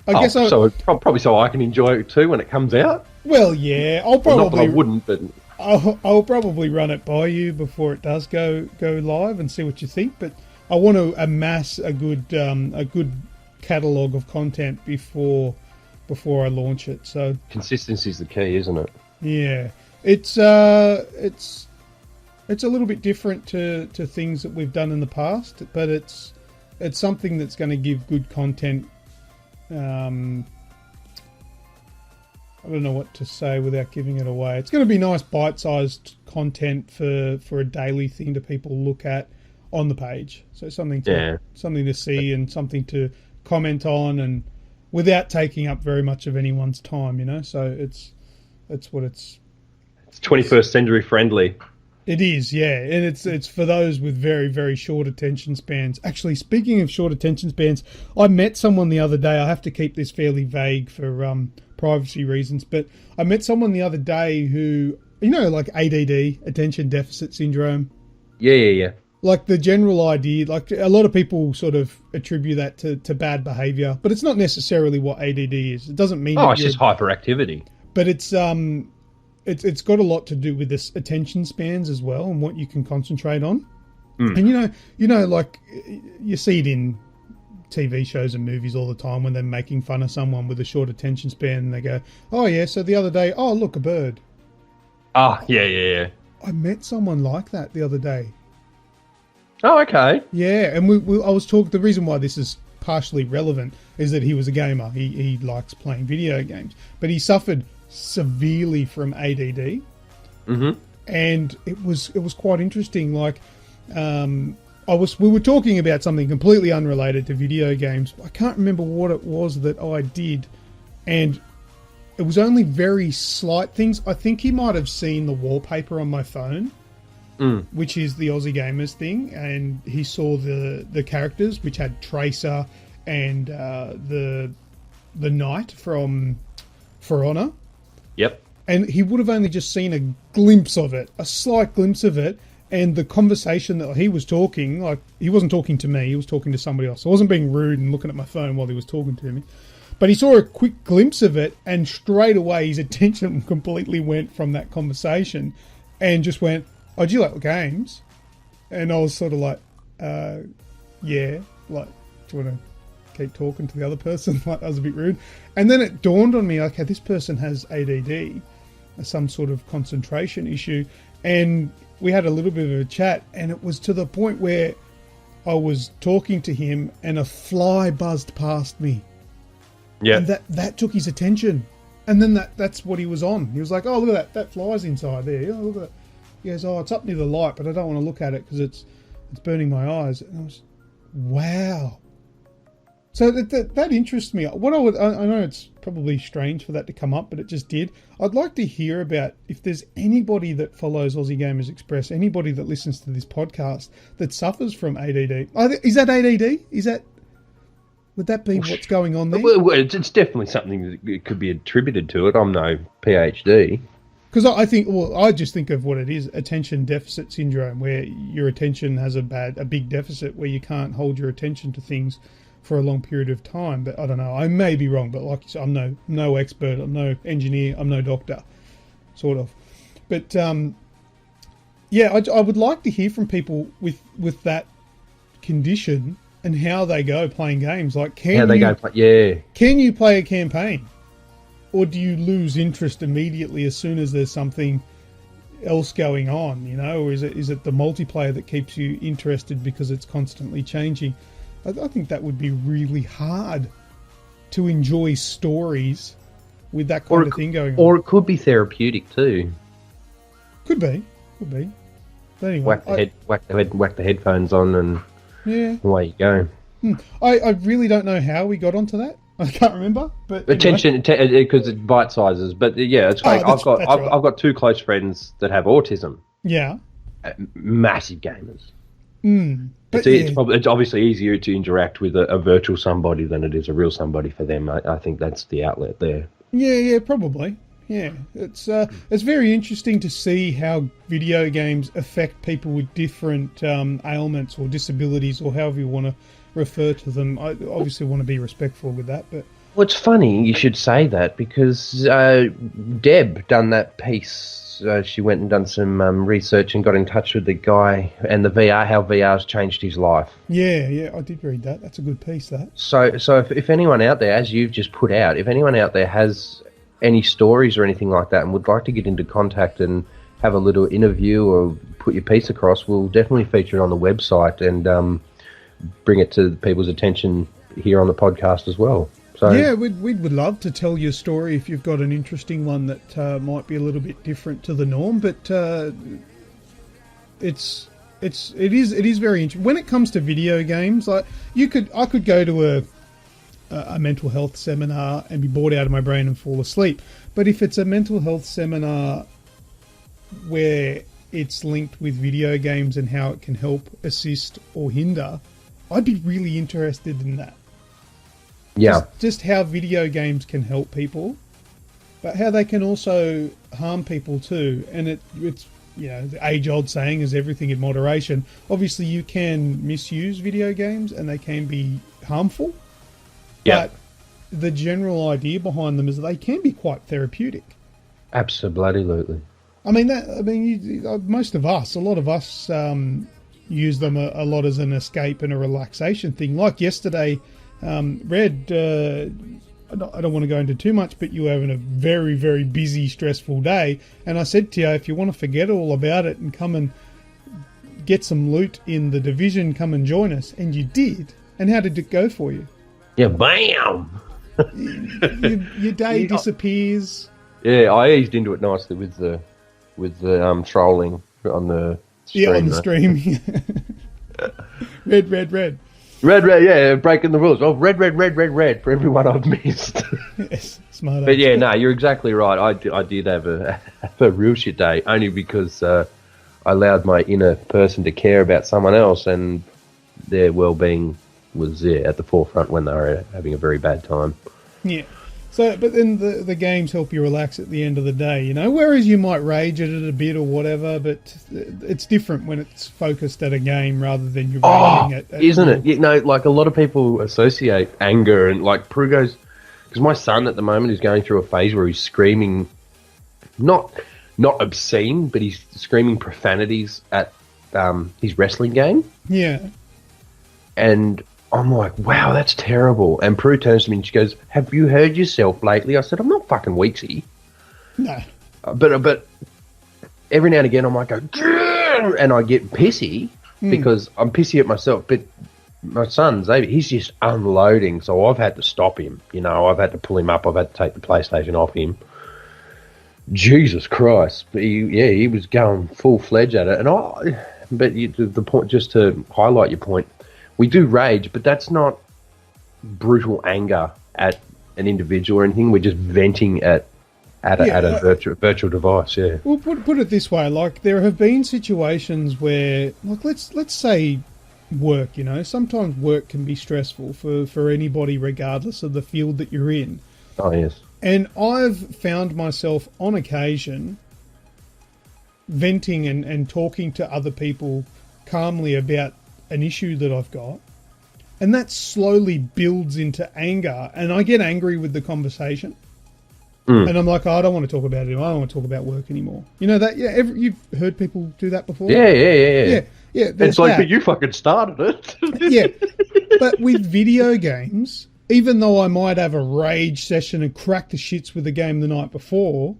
I guess probably so I can enjoy it too when it comes out. Well, yeah, I'll Well, not that probably I wouldn't, but I'll probably run it by you before it does go live and see what you think. But I want to amass a good catalogue of content before I launch it. So consistency is the key, isn't it? yeah, it's a little bit different to things that we've done in the past, but it's something that's going to give good content. I don't know what to say without giving it away. It's going to be nice bite-sized content for a daily thing to people look at on the page. So something to see and something to comment on, and without taking up very much of anyone's time, you know. So it's what it's. It's 21st century friendly. It is, yeah, and it's for those with very, very short attention spans. Actually, speaking of short attention spans, I met someone the other day. I have to keep this fairly vague for privacy reasons, but I met someone the other day who, you know, like ADD, attention deficit syndrome. Yeah. Like the general idea, like a lot of people sort of attribute that to bad behaviour, but it's not necessarily what ADD is. It doesn't mean it's just hyperactivity. But it's got a lot to do with this attention spans as well and what you can concentrate on. And you know, like you see it in TV shows and movies all the time when they're making fun of someone with a short attention span and they go, "Oh yeah, so the other day, oh look, a bird." Yeah. I met someone like that the other day. Oh, okay. Yeah, and I was talking. The reason why this is partially relevant is that he was a gamer. He likes playing video games, but he suffered severely from ADD, and it was quite interesting. Like, we were talking about something completely unrelated to video games. I can't remember what it was that I did, and it was only very slight things. I think he might have seen the wallpaper on my phone, which is the Aussie Gamers thing, and he saw the characters, which had Tracer and the Knight from For Honor. Yep. And he would have only just seen a glimpse of it, a slight glimpse of it, and the conversation that he was talking, like, he wasn't talking to me, he was talking to somebody else. I wasn't being rude and looking at my phone while he was talking to me. But he saw a quick glimpse of it, and straight away his attention completely went from that conversation and just went, "Oh, do you like games?" And I was sort of like, yeah, like, do you want to keep talking to the other person? Like, that was a bit rude. And then it dawned on me, okay, this person has ADD, some sort of concentration issue. And we had a little bit of a chat, and it was to the point where I was talking to him and a fly buzzed past me. Yeah. And that took his attention. And then that's what he was on. He was like, "Oh, look at that fly's inside there. Oh, look at that." He goes, "Oh, it's up near the light, but I don't want to look at it because it's burning my eyes." And I was, wow. So that interests me. I know it's probably strange for that to come up, but it just did. I'd like to hear about if there's anybody that follows Aussie Gamers Express, anybody that listens to this podcast that suffers from ADD. Is that ADD? Would that be what's going on there? Well, it's definitely something that could be attributed to it. I'm no PhD. Because I just think of what it is, attention deficit syndrome, where your attention has a big deficit where you can't hold your attention to things for a long period of time. But I don't know, I may be wrong, but like you said, I'm no expert, I'm no engineer, I'm no doctor, sort of. But yeah, I would like to hear from people with that condition and how they go playing games. Like, can you play a campaign? Or do you lose interest immediately as soon as there's something else going on, you know? Or is it the multiplayer that keeps you interested because it's constantly changing? I think that would be really hard to enjoy stories with that kind of thing going on. Or it could be therapeutic too. Could be. But anyway, whack the headphones on and away you go. I really don't know how we got onto that. I can't remember, but attention because it's bite sizes. But yeah, it's great. I've got two close friends that have autism, Yeah. Massive gamers. But It's obviously easier to interact with a virtual somebody than it is a real somebody for them. I think that's the outlet there. Yeah, probably. Yeah, it's very interesting to see how video games affect people with different ailments or disabilities, or however you want to refer to them. I obviously want to be respectful with that, but Well, it's funny you should say that because Deb done that piece. She went and done some research and got in touch with the guy and the VR, how VR's changed his life. yeah, I did read that. That's a good piece, that. So if anyone out there, as you've just put out, if anyone out there has any stories or anything like that and would like to get into contact and have a little interview or put your piece across, we'll definitely feature it on the website and bring it to people's attention here on the podcast as well. So, yeah, we would love to tell you a story if you've got an interesting one that might be a little bit different to the norm, but it is very interesting. When it comes to video games, like I could go to a mental health seminar and be bored out of my brain and fall asleep. But if it's a mental health seminar where it's linked with video games and how it can help, assist, or hinder, I'd be really interested in that. yeah. Just how video games can help people, but how they can also harm people too. And it's the age-old saying is everything in moderation. Obviously, you can misuse video games and they can be harmful. Yeah. But the general idea behind them is that they can be quite therapeutic. Absolutely. Most of us, a lot of us, use them a lot as an escape and a relaxation thing. Like yesterday, Red, I don't want to go into too much, but you were having a very, very busy, stressful day. And I said to you, if you want to forget all about it and come and get some loot in the Division, come and join us. And you did. And how did it go for you? Yeah, bam! Your day disappears. Yeah, I eased into it nicely with the trolling on the stream. Yeah, on the stream. Red. Red, yeah, breaking the rules. Oh, red for everyone I've missed. Yes, smart. But yeah, no, you're exactly right. I did have a real shit day, only because I allowed my inner person to care about someone else, and their well-being was at the forefront when they were having a very bad time. Yeah. So, but then the games help you relax at the end of the day, whereas you might rage at it a bit or whatever, but it's different when it's focused at a game rather than you're raging at isn't it? Like a lot of people associate anger and like Prue goes, because my son at the moment is going through a phase where he's screaming, not obscene, but he's screaming profanities at his wrestling game. Yeah. And I'm like, wow, that's terrible. And Prue turns to me and she goes, have you heard yourself lately? I said, I'm not fucking weaksy. No. But every now and again I might go, and I get pissy because I'm pissy at myself. But my son, Xavier, he's just unloading. So I've had to stop him. I've had to pull him up. I've had to take the PlayStation off him. Jesus Christ. But he was going full-fledged at it. The point, just to highlight your point, we do rage, but that's not brutal anger at an individual or anything. We're just venting at a virtual device. Yeah. Well, put it this way: like there have been situations where, like let's say, work. Sometimes work can be stressful for anybody, regardless of the field that you're in. Oh yes. And I've found myself on occasion venting and talking to other people calmly about an issue that I've got, and that slowly builds into anger, and I get angry with the conversation, and I'm like, I don't want to talk about it anymore. I don't want to talk about work anymore. That? Yeah, you've heard people do that before? Yeah. It's like, but you fucking started it. Yeah, but with video games, even though I might have a rage session and crack the shits with the game the night before,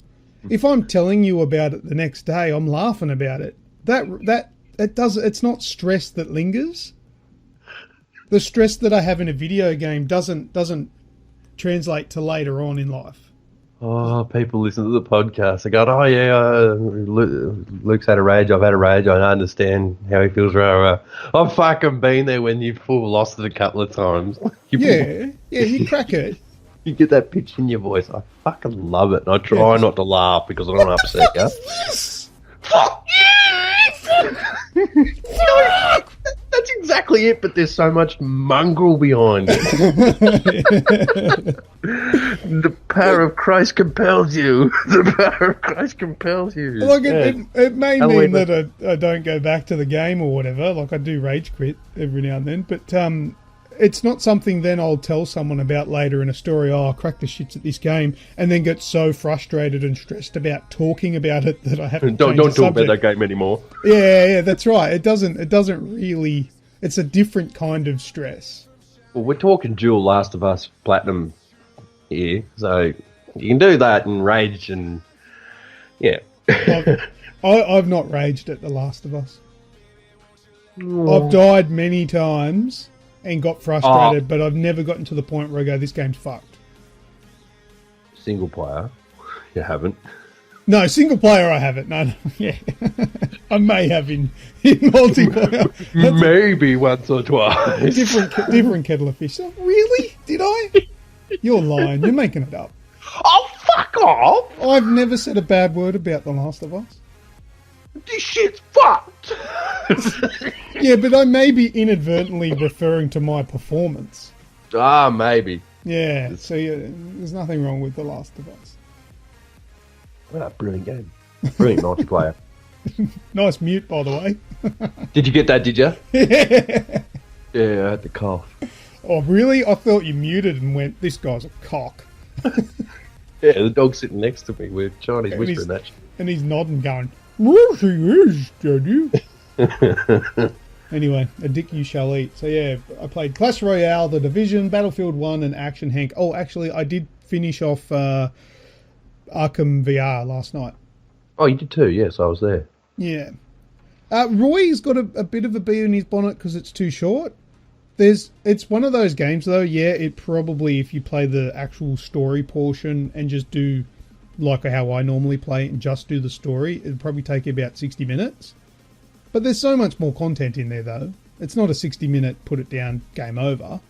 if I'm telling you about it the next day, I'm laughing about it. It's not stress that lingers. The stress that I have in a video game doesn't translate to later on in life. Oh, people listen to the podcast. They go, oh yeah, Luke's had a rage. I've had a rage. I understand how he feels. I've fucking been there when you've lost it a couple of times. You crack it. You get that pitch in your voice. I fucking love it. And I try not to laugh because I don't want to upset you. Fuck you! That's exactly it, but there's so much mongrel behind it. The power of Christ compels you. The power of Christ compels you. Like it may mean However- that I don't go back to the game or whatever. Like I do rage quit every now and then, but it's not something then I'll tell someone about later in a story. Oh, I cracked the shits at this game, and then get so frustrated and stressed about talking about it that I have to Don't change the talk about subject. that game anymore. Yeah, that's right. It doesn't really. It's a different kind of stress. Well, we're talking dual Last of Us Platinum here, so you can do that and rage and yeah. I've not raged at The Last of Us. I've died many times and got frustrated, but I've never gotten to the point where I go, this game's fucked. Single player, you haven't. No, single player I haven't. No, yeah. I may have in multiplayer. That's Maybe once or twice. a different kettle of fish. So, really? Did I? You're lying. You're making it up. Oh, fuck off! I've never said a bad word about The Last of Us. This shit's fucked! Yeah, but I may be inadvertently referring to my performance. Maybe. Yeah, so there's nothing wrong with The Last of Us. Brilliant game. Brilliant multiplayer. Nice mute, by the way. Did you get that, did you? Yeah, I had to cough. Oh, really? I thought you muted and went, this guy's a cock. Yeah, the dog's sitting next to me with Chinese And whispering that shit. And he's nodding, going, well, she is, Daddy. Anyway, a dick you shall eat. So yeah, I played Clash Royale, The Division, Battlefield 1, and Action Hank. Oh, actually, I did finish off Arkham VR last night. Oh, you did too? Yes, I was there. Yeah. Roy's got a bit of a bee in his bonnet because it's too short. It's one of those games, though, yeah, it probably, if you play the actual story portion and just do like how I normally play it and just do the story, it'd probably take you about 60 minutes. But there's so much more content in there, though. It's not a 60-minute put it down, game over.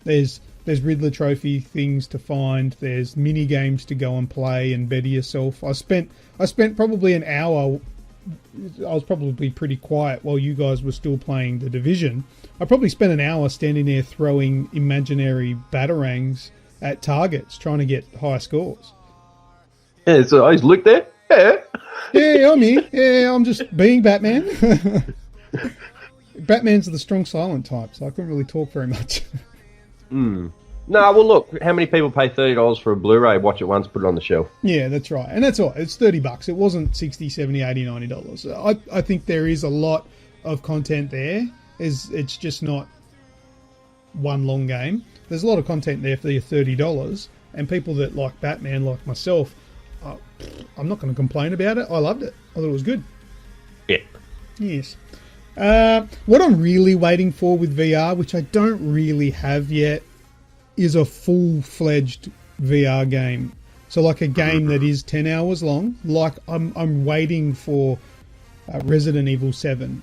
There's Riddler trophy things to find. There's mini games to go and play and better yourself. I spent probably an hour. I was probably pretty quiet while you guys were still playing The Division. I probably spent an hour standing there throwing imaginary batarangs at targets, trying to get high scores. Yeah, so I just looked there. Yeah. Yeah, I'm here. Yeah, I'm just being Batman. Batman's the strong silent type, so I couldn't really talk very much. No, well, look, how many people pay $30 for a Blu-ray, watch it once, put it on the shelf? Yeah, that's right. And that's all. It's $30. It wasn't $60, $70, $80, $90. I think there is a lot of content there. It's just not one long game. There's a lot of content there for your $30. And people that like Batman, like myself, I'm not going to complain about it. I loved it. I thought it was good. Yeah. Yes. What I'm really waiting for with VR, which I don't really have yet, is a full-fledged VR game. So like a game that is 10 hours long. Like I'm waiting for Resident Evil 7.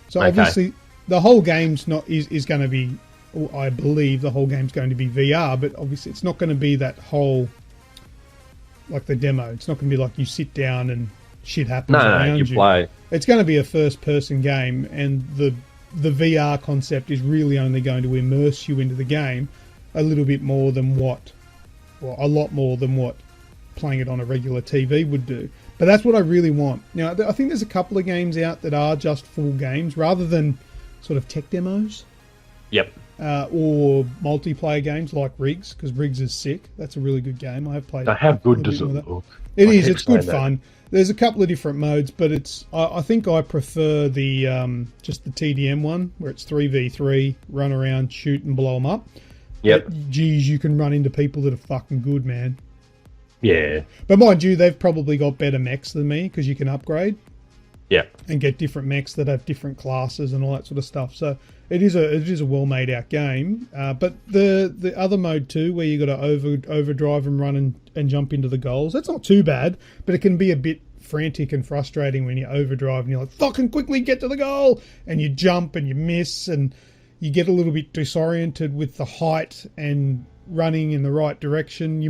So Okay. obviously the whole game's is going to be, or I believe the whole game's going to be VR, but obviously it's not going to be that whole, like the demo. It's not going to be like you sit down and shit happens around you play. It's going to be a first-person game, and the VR concept is really only going to immerse you into the game a little bit more than a lot more than what playing it on a regular TV would do. But that's what I really want. Now, I think there's a couple of games out that are just full games, rather than sort of tech demos. Yep. Or multiplayer games like Riggs, because Riggs is sick. That's a really good game. I have played. They have good a bit more of that. design. It is. It's good fun. There's a couple of different modes, but I think I prefer the just the TDM one, where it's 3v3, run around, shoot and blow them up. Yep. But, geez, you can run into people that are fucking good, man. Yeah. But mind you, they've probably got better mechs than me, because you can upgrade. Yep. And get different mechs that have different classes and all that sort of stuff. So it is a well made out game. But the other mode too, where you got to overdrive and run and jump into the goals, that's not too bad. But it can be a bit frantic and frustrating when you overdrive and you're like, fucking quickly get to the goal, and you jump and you miss, and you get a little bit disoriented with the height and running in the right direction.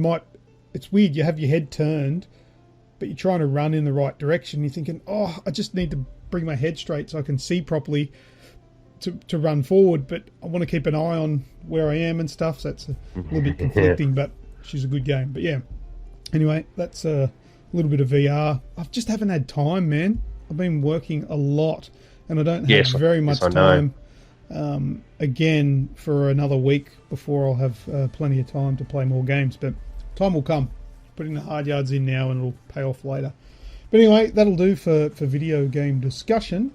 It's weird. You have your head turned, but you're trying to run in the right direction. You're thinking, oh, I just need to bring my head straight so I can see properly to run forward, but I want to keep an eye on where I am and stuff, so it's a little bit conflicting, but she's a good game. But yeah, anyway, that's a little bit of VR. I just haven't had time, man. I've been working a lot, and I don't have very much time again for another week before I'll have plenty of time to play more games, but time will come. Putting the hard yards in now and it'll pay off later. But anyway, that'll do for video game discussion.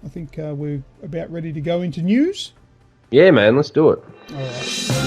I think we're about ready to go into news. Yeah, man, let's do it. All right.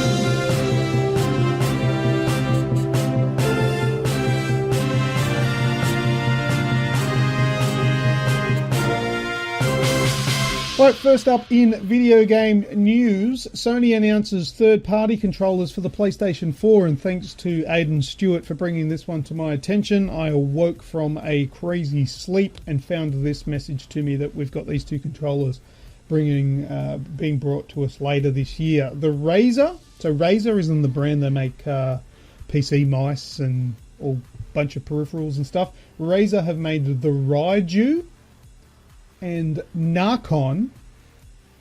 Right, first up in video game news, Sony announces third-party controllers for the PlayStation 4, and thanks to Aidan Stewart for bringing this one to my attention. I awoke from a crazy sleep and found this message to me that we've got these two controllers being brought to us later this year. The Razer, so Razer is in the brand, they make PC mice and a bunch of peripherals and stuff. Razer have made the Raiju, and Narcon,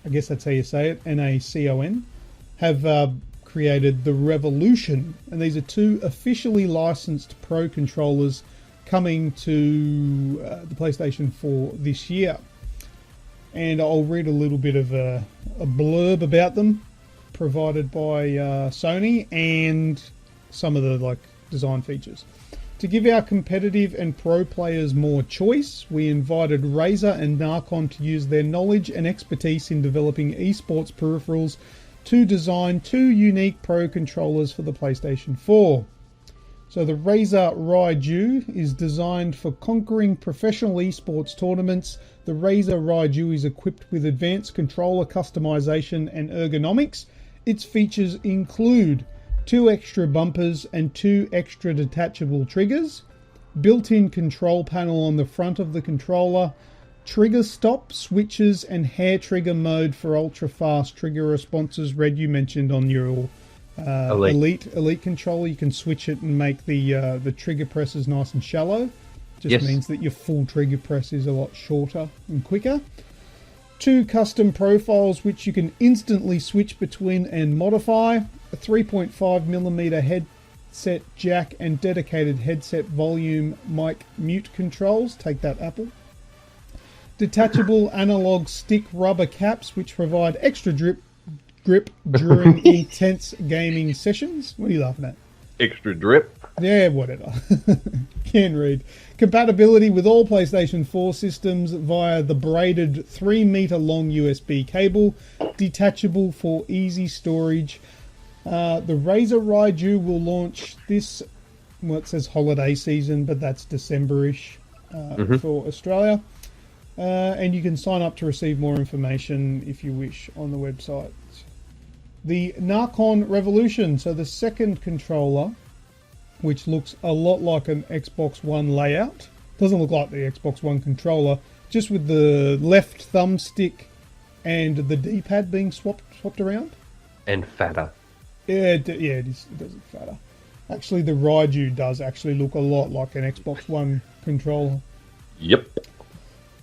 I guess that's how you say it, N-A-C-O-N, have created the Revolution. And these are two officially licensed Pro controllers coming to the PlayStation 4 this year. And I'll read a little bit of a blurb about them provided by Sony and some of the design features. To give our competitive and pro players more choice, we invited Razer and Narcon to use their knowledge and expertise in developing esports peripherals to design two unique pro controllers for the PlayStation 4. So the Razer Raiju is designed for conquering professional esports tournaments. The Razer Raiju is equipped with advanced controller customization and ergonomics. Its features include 2 extra bumpers and 2 extra detachable triggers, built-in control panel on the front of the controller, trigger stop, switches and hair trigger mode for ultra-fast trigger responses. Red, you mentioned on your Elite controller, you can switch it and make the trigger presses nice and shallow. Just means that your full trigger press is a lot shorter and quicker. 2 custom profiles which you can instantly switch between and modify. A 3.5mm headset jack and dedicated headset volume mic mute controls. Take that, Apple. Detachable analog stick rubber caps which provide extra grip during intense gaming sessions. What are you laughing at? Extra drip. Yeah, whatever. Can read. Compatibility with all PlayStation 4 systems via the braided 3-meter long USB cable. Detachable for easy storage. The Razer Raiju will launch this, well, it says holiday season, but that's December-ish for Australia. And you can sign up to receive more information if you wish on the website. The Narcon Revolution, so the second controller, which looks a lot like an Xbox One layout. Doesn't look like the Xbox One controller, just with the left thumbstick and the D-pad being swapped around. And fatter. Yeah, it does look fatter. Actually, the Raiju does actually look a lot like an Xbox One controller. Yep.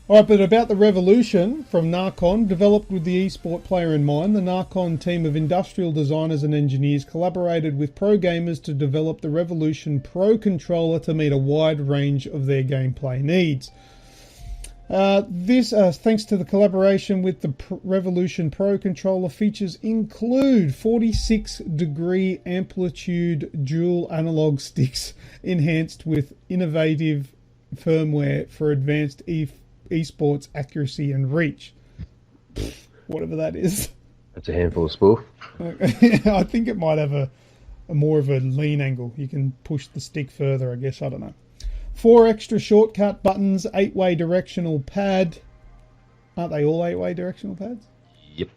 Alright, but about the Revolution from Narcon, developed with the esport player in mind, the Narcon team of industrial designers and engineers collaborated with pro gamers to develop the Revolution Pro controller to meet a wide range of their gameplay needs. This, thanks to the collaboration with the Revolution Pro controller, features include 46-degree amplitude dual analog sticks enhanced with innovative firmware for advanced esports accuracy and reach. Whatever that is. That's a handful of spoof. I think it might have a more of a lean angle. You can push the stick further, I guess. I don't know. 4 extra shortcut buttons, 8-way directional pad. Aren't they all 8-way directional pads? Yep.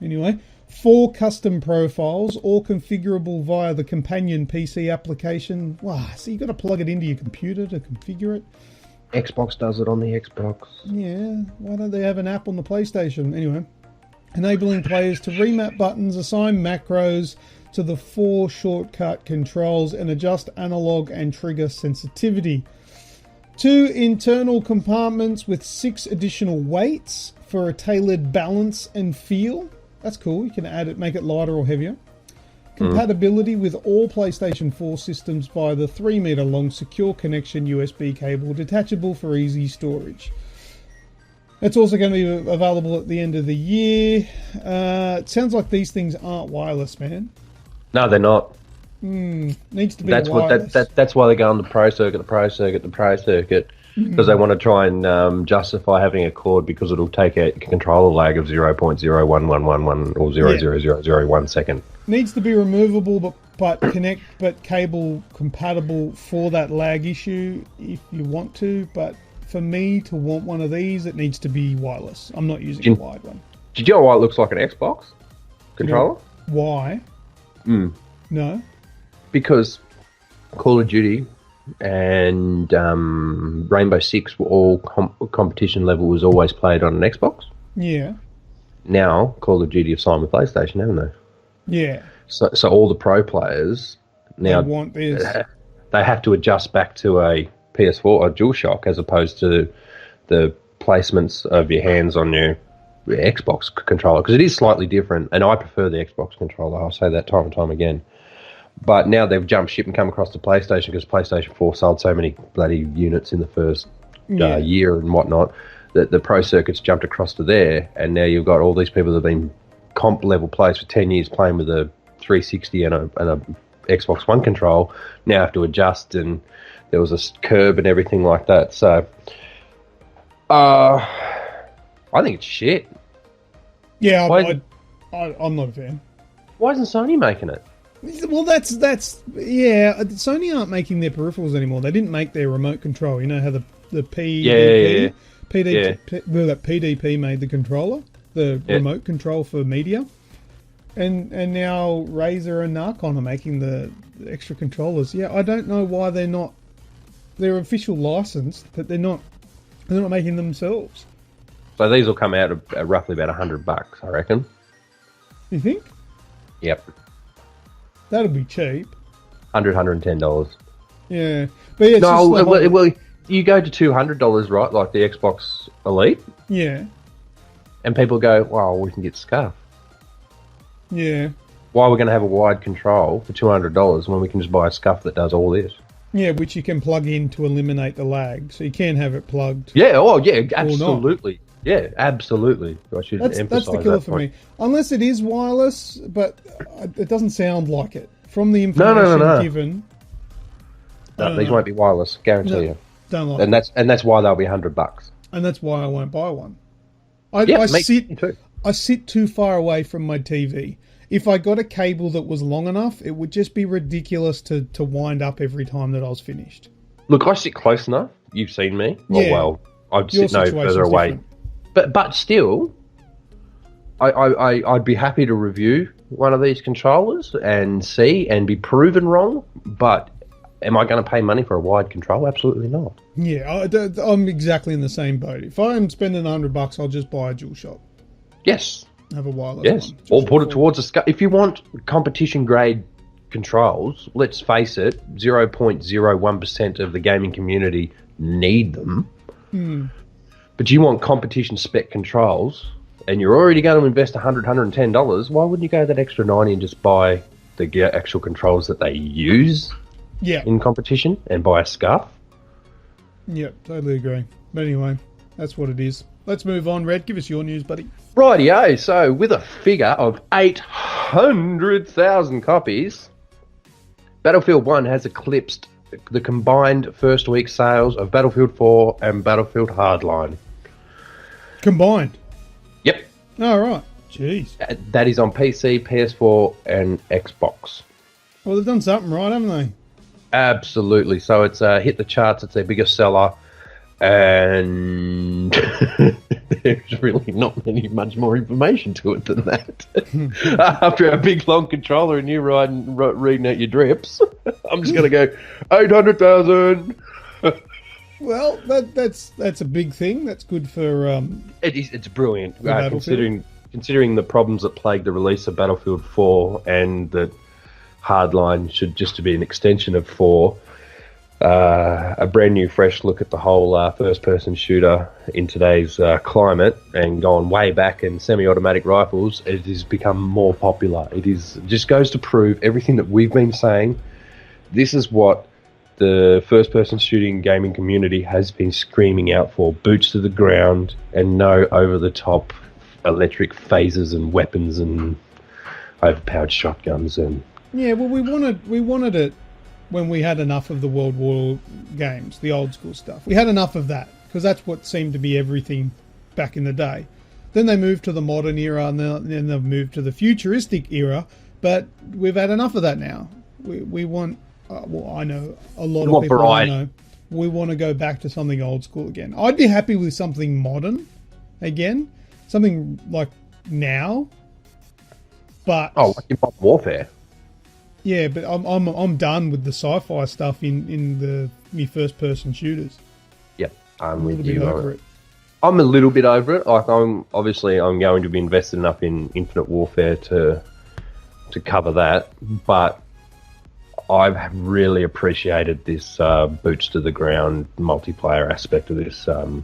Anyway, 4 custom profiles, all configurable via the companion PC application. Wow, so you've got to plug it into your computer to configure it. Xbox does it on the Xbox. Yeah, why don't they have an app on the PlayStation? Anyway, enabling players to remap buttons, assign macros to the 4 shortcut controls, and adjust analog and trigger sensitivity. 2 internal compartments with 6 additional weights for a tailored balance and feel. That's cool. You can add it, make it lighter or heavier. Compatibility with all PlayStation 4 systems via the 3-meter long secure connection USB cable, detachable for easy storage. It's also going to be available at the end of the year. It sounds like these things aren't wireless, man. No, they're not. Needs to be That's wireless. that's why they go on the Pro Circuit, because they want to try and justify having a cord because it'll take a controller lag of 0.01111 or 0.00001 second. Needs to be removable, but cable compatible for that lag issue if you want to. But for me to want one of these, it needs to be wireless. I'm not using a wired one. Did you know why it looks like an Xbox controller? Why? No. Because Call of Duty and Rainbow Six were all competition level was always played on an Xbox. Yeah. Now Call of Duty have signed with PlayStation, haven't they? Yeah. So all the pro players now They want this. They have to adjust back to a PS4 or DualShock as opposed to the placements of your hands on your Xbox controller, because it is slightly different, and I prefer the Xbox controller. I'll say that time and time again. But now they've jumped ship and come across to PlayStation because PlayStation 4 sold so many bloody units in the first year and whatnot that the Pro Circuit's jumped across to there, and now you've got all these people that have been comp level players for 10 years playing with a 360 and a Xbox One control now have to adjust, and there was a curb and everything like that. So I think it's shit. Yeah, I'm not a fan. Why isn't Sony making it? Well, that's Sony aren't making their peripherals anymore. They didn't make their remote control. You know how the PDP made the controller, the remote control for media, and now Razer and Narcon are making the extra controllers. Yeah, I don't know why they're not. They're official licensed, but they're not making them themselves. So these will come out at roughly about $100, I reckon. You think? Yep. That'll be cheap. $110. Yeah, but yeah, well, you go to $200, right? Like the Xbox Elite. Yeah. And people go, "Well, we can get SCUF." Yeah. Why are we going to have a wide control for $200 when we can just buy a SCUF that does all this? Yeah, which you can plug in to eliminate the lag, so you can have it plugged. Yeah. Oh, yeah. Absolutely. Yeah, absolutely. I should emphasize that's the killer for me. Unless it is wireless, but it doesn't sound like it. From the information given... No, these won't be wireless, guarantee you. Don't like it. And that's why they'll be $100. And that's why I won't buy one. Me too. I sit too far away from my TV. If I got a cable that was long enough, it would just be ridiculous to wind up every time that I was finished. Look, I sit close enough. You've seen me. Yeah. Well, I'd sit no further away. Different. But still, I'd be happy to review one of these controllers and see and be proven wrong. But am I going to pay money for a wired control? Absolutely not. Yeah, I'm exactly in the same boat. If I'm spending $100, I'll just buy a DualShock. Yes. Have a wireless one. Or put it towards a SCUF. If you want competition grade controls, let's face it, 0.01% of the gaming community need them. But you want competition spec controls, and you're already going to invest $100, $110, why wouldn't you go that extra $90 and just buy the actual controls that they use in competition and buy a SCUF? Yep, totally agree. But anyway, that's what it is. Let's move on, Red. Give us your news, buddy. Rightio. So, with a figure of 800,000 copies, Battlefield 1 has eclipsed the combined first week sales of Battlefield 4 and Battlefield Hardline. Combined? Yep. Oh, right. Jeez. That is on PC, PS4 and Xbox. Well, they've done something right, haven't they? Absolutely. So it's hit the charts. It's their biggest seller. And there's really not much more information to it than that. After a big long controller and you reading out your drips, I'm just going to go 800,000. Well, that's a big thing. That's good for. It is. It's brilliant. Considering the problems that plagued the release of Battlefield 4 and that Hardline should just be an extension of 4. a brand new, fresh look at the whole first-person shooter in today's climate, and going way back in semi-automatic rifles, it has become more popular. It just goes to prove everything that we've been saying. This is what the first-person shooting gaming community has been screaming out for: boots to the ground and no over-the-top electric phasers and weapons and overpowered shotguns. And yeah, well, we wanted it when we had enough of the World War games, the old school stuff. We had enough of that because that's what seemed to be everything back in the day. Then they moved to the modern era, and then they've moved to the futuristic era. But we've had enough of that now. We want, well, I know a lot of people I know, we want to go back to something old school again. I'd be happy with something modern again, something like now. But like in Modern Warfare. Yeah, but I'm done with the sci-fi stuff in me first person shooters. Yep, I'm a little bit over it. I'm a little bit over it. Like I'm going to be invested enough in Infinite Warfare to cover that, but I've really appreciated this boots to the ground multiplayer aspect of this of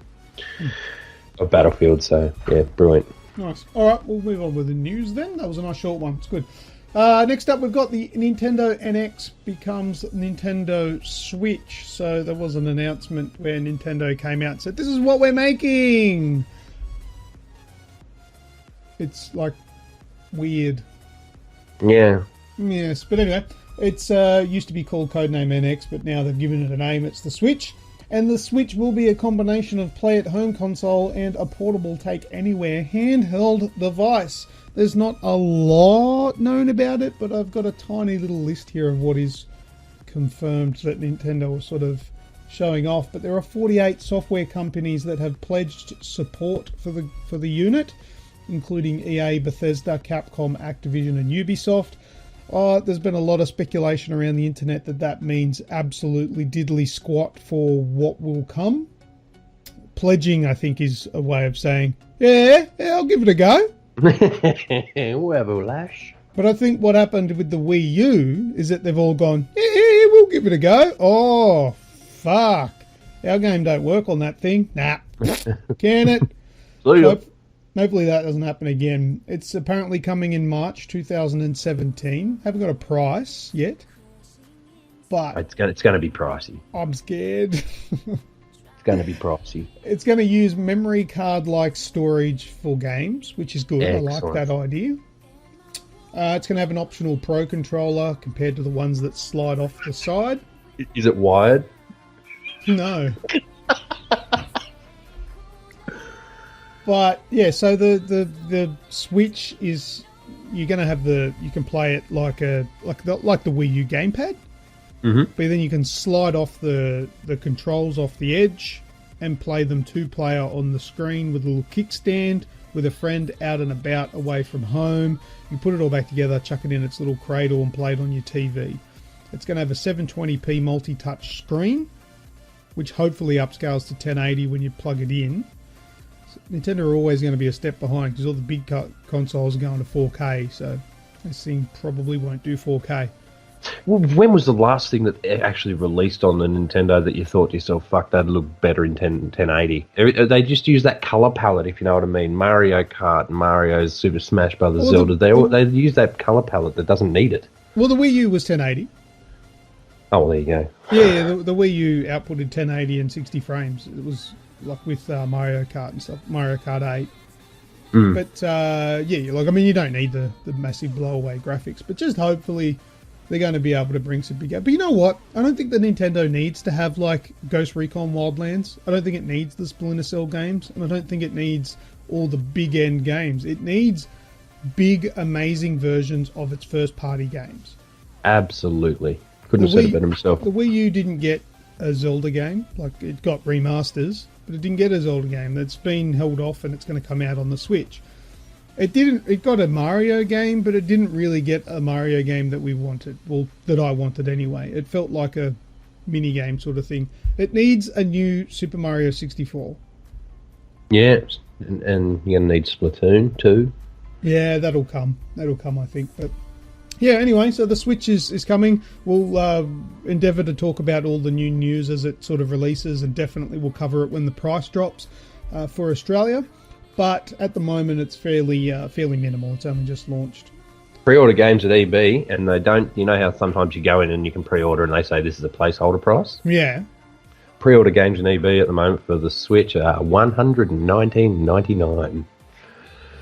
Battlefield. So yeah, brilliant. Nice. All right, we'll move on with the news then. That was a nice short one. It's good. Next up, we've got the Nintendo NX becomes Nintendo Switch. So there was an announcement where Nintendo came out and said, this is what we're making. It's like weird. Yeah. Yes, but anyway, it's used to be called Codename NX, but now they've given it a name. It's the Switch. And the Switch will be a combination of play-at-home console and a portable take-anywhere handheld device. There's not a lot known about it, but I've got a tiny little list here of what is confirmed that Nintendo is sort of showing off. But there are 48 software companies that have pledged support for the unit, including EA, Bethesda, Capcom, Activision, and Ubisoft. There's been a lot of speculation around the internet that means absolutely diddly squat for what will come. Pledging, I think, is a way of saying, yeah, I'll give it a go. We'll have a lash. But I think what happened with the Wii U is that they've all gone, yeah, we'll give it a go. Oh, fuck. Our game don't work on that thing. Nah. Can it? Hopefully that doesn't happen again. It's apparently coming in March 2017. Haven't got a price yet. But it's going to be pricey. I'm scared. It's going to be pricey. It's going to use memory card-like storage for games, which is good. Excellent. I like that idea. It's going to have an optional Pro controller compared to the ones that slide off the side. Is it wired? No. But yeah, so the Switch is, you're going to have you can play it like the Wii U gamepad. Mm-hmm. But then you can slide off the controls off the edge and play them two-player on the screen with a little kickstand with a friend out and about away from home. You put it all back together, chuck it in its little cradle and play it on your TV. It's going to have a 720p multi-touch screen, which hopefully upscales to 1080 when you plug it in. So Nintendo are always going to be a step behind because all the big consoles are going to 4K, so this thing probably won't do 4K. Well, when was the last thing that actually released on the Nintendo that you thought to yourself, fuck, that'd look better in 1080? They just use that colour palette, if you know what I mean. Mario Kart, Mario's Super Smash Brothers, Zelda, they use that colour palette that doesn't need it. Well, the Wii U was 1080. Oh, well, there you go. Yeah, the Wii U outputted 1080 and 60 frames. It was like with Mario Kart and stuff, Mario Kart 8. Mm. But, you don't need the massive blow-away graphics, but just hopefully they're going to be able to bring some big out. But you know what? I don't think the Nintendo needs to have like Ghost Recon Wildlands. I don't think it needs the Splinter Cell games. And I don't think it needs all the big end games. It needs big, amazing versions of its first party games. Absolutely. Couldn't have said it better myself. The Wii U didn't get a Zelda game. Like, it got remasters, but it didn't get a Zelda game. That's been held off and it's going to come out on the Switch. It got a Mario game, but it didn't really get a Mario game that we wanted. Well, that I wanted anyway. It felt like a mini game sort of thing. It needs a new Super Mario 64. Yeah, and you're going to need Splatoon too. Yeah, that'll come. I think. But Yeah, anyway, so the Switch is coming. We'll endeavour to talk about all the new news as it sort of releases, and definitely we'll cover it when the price drops for Australia. But at the moment, it's fairly minimal. It's only just launched. Pre-order games at EB, and they don't... You know how sometimes you go in and you can pre-order and they say this is a placeholder price? Yeah. Pre-order games in EB at the moment for the Switch are $119.99.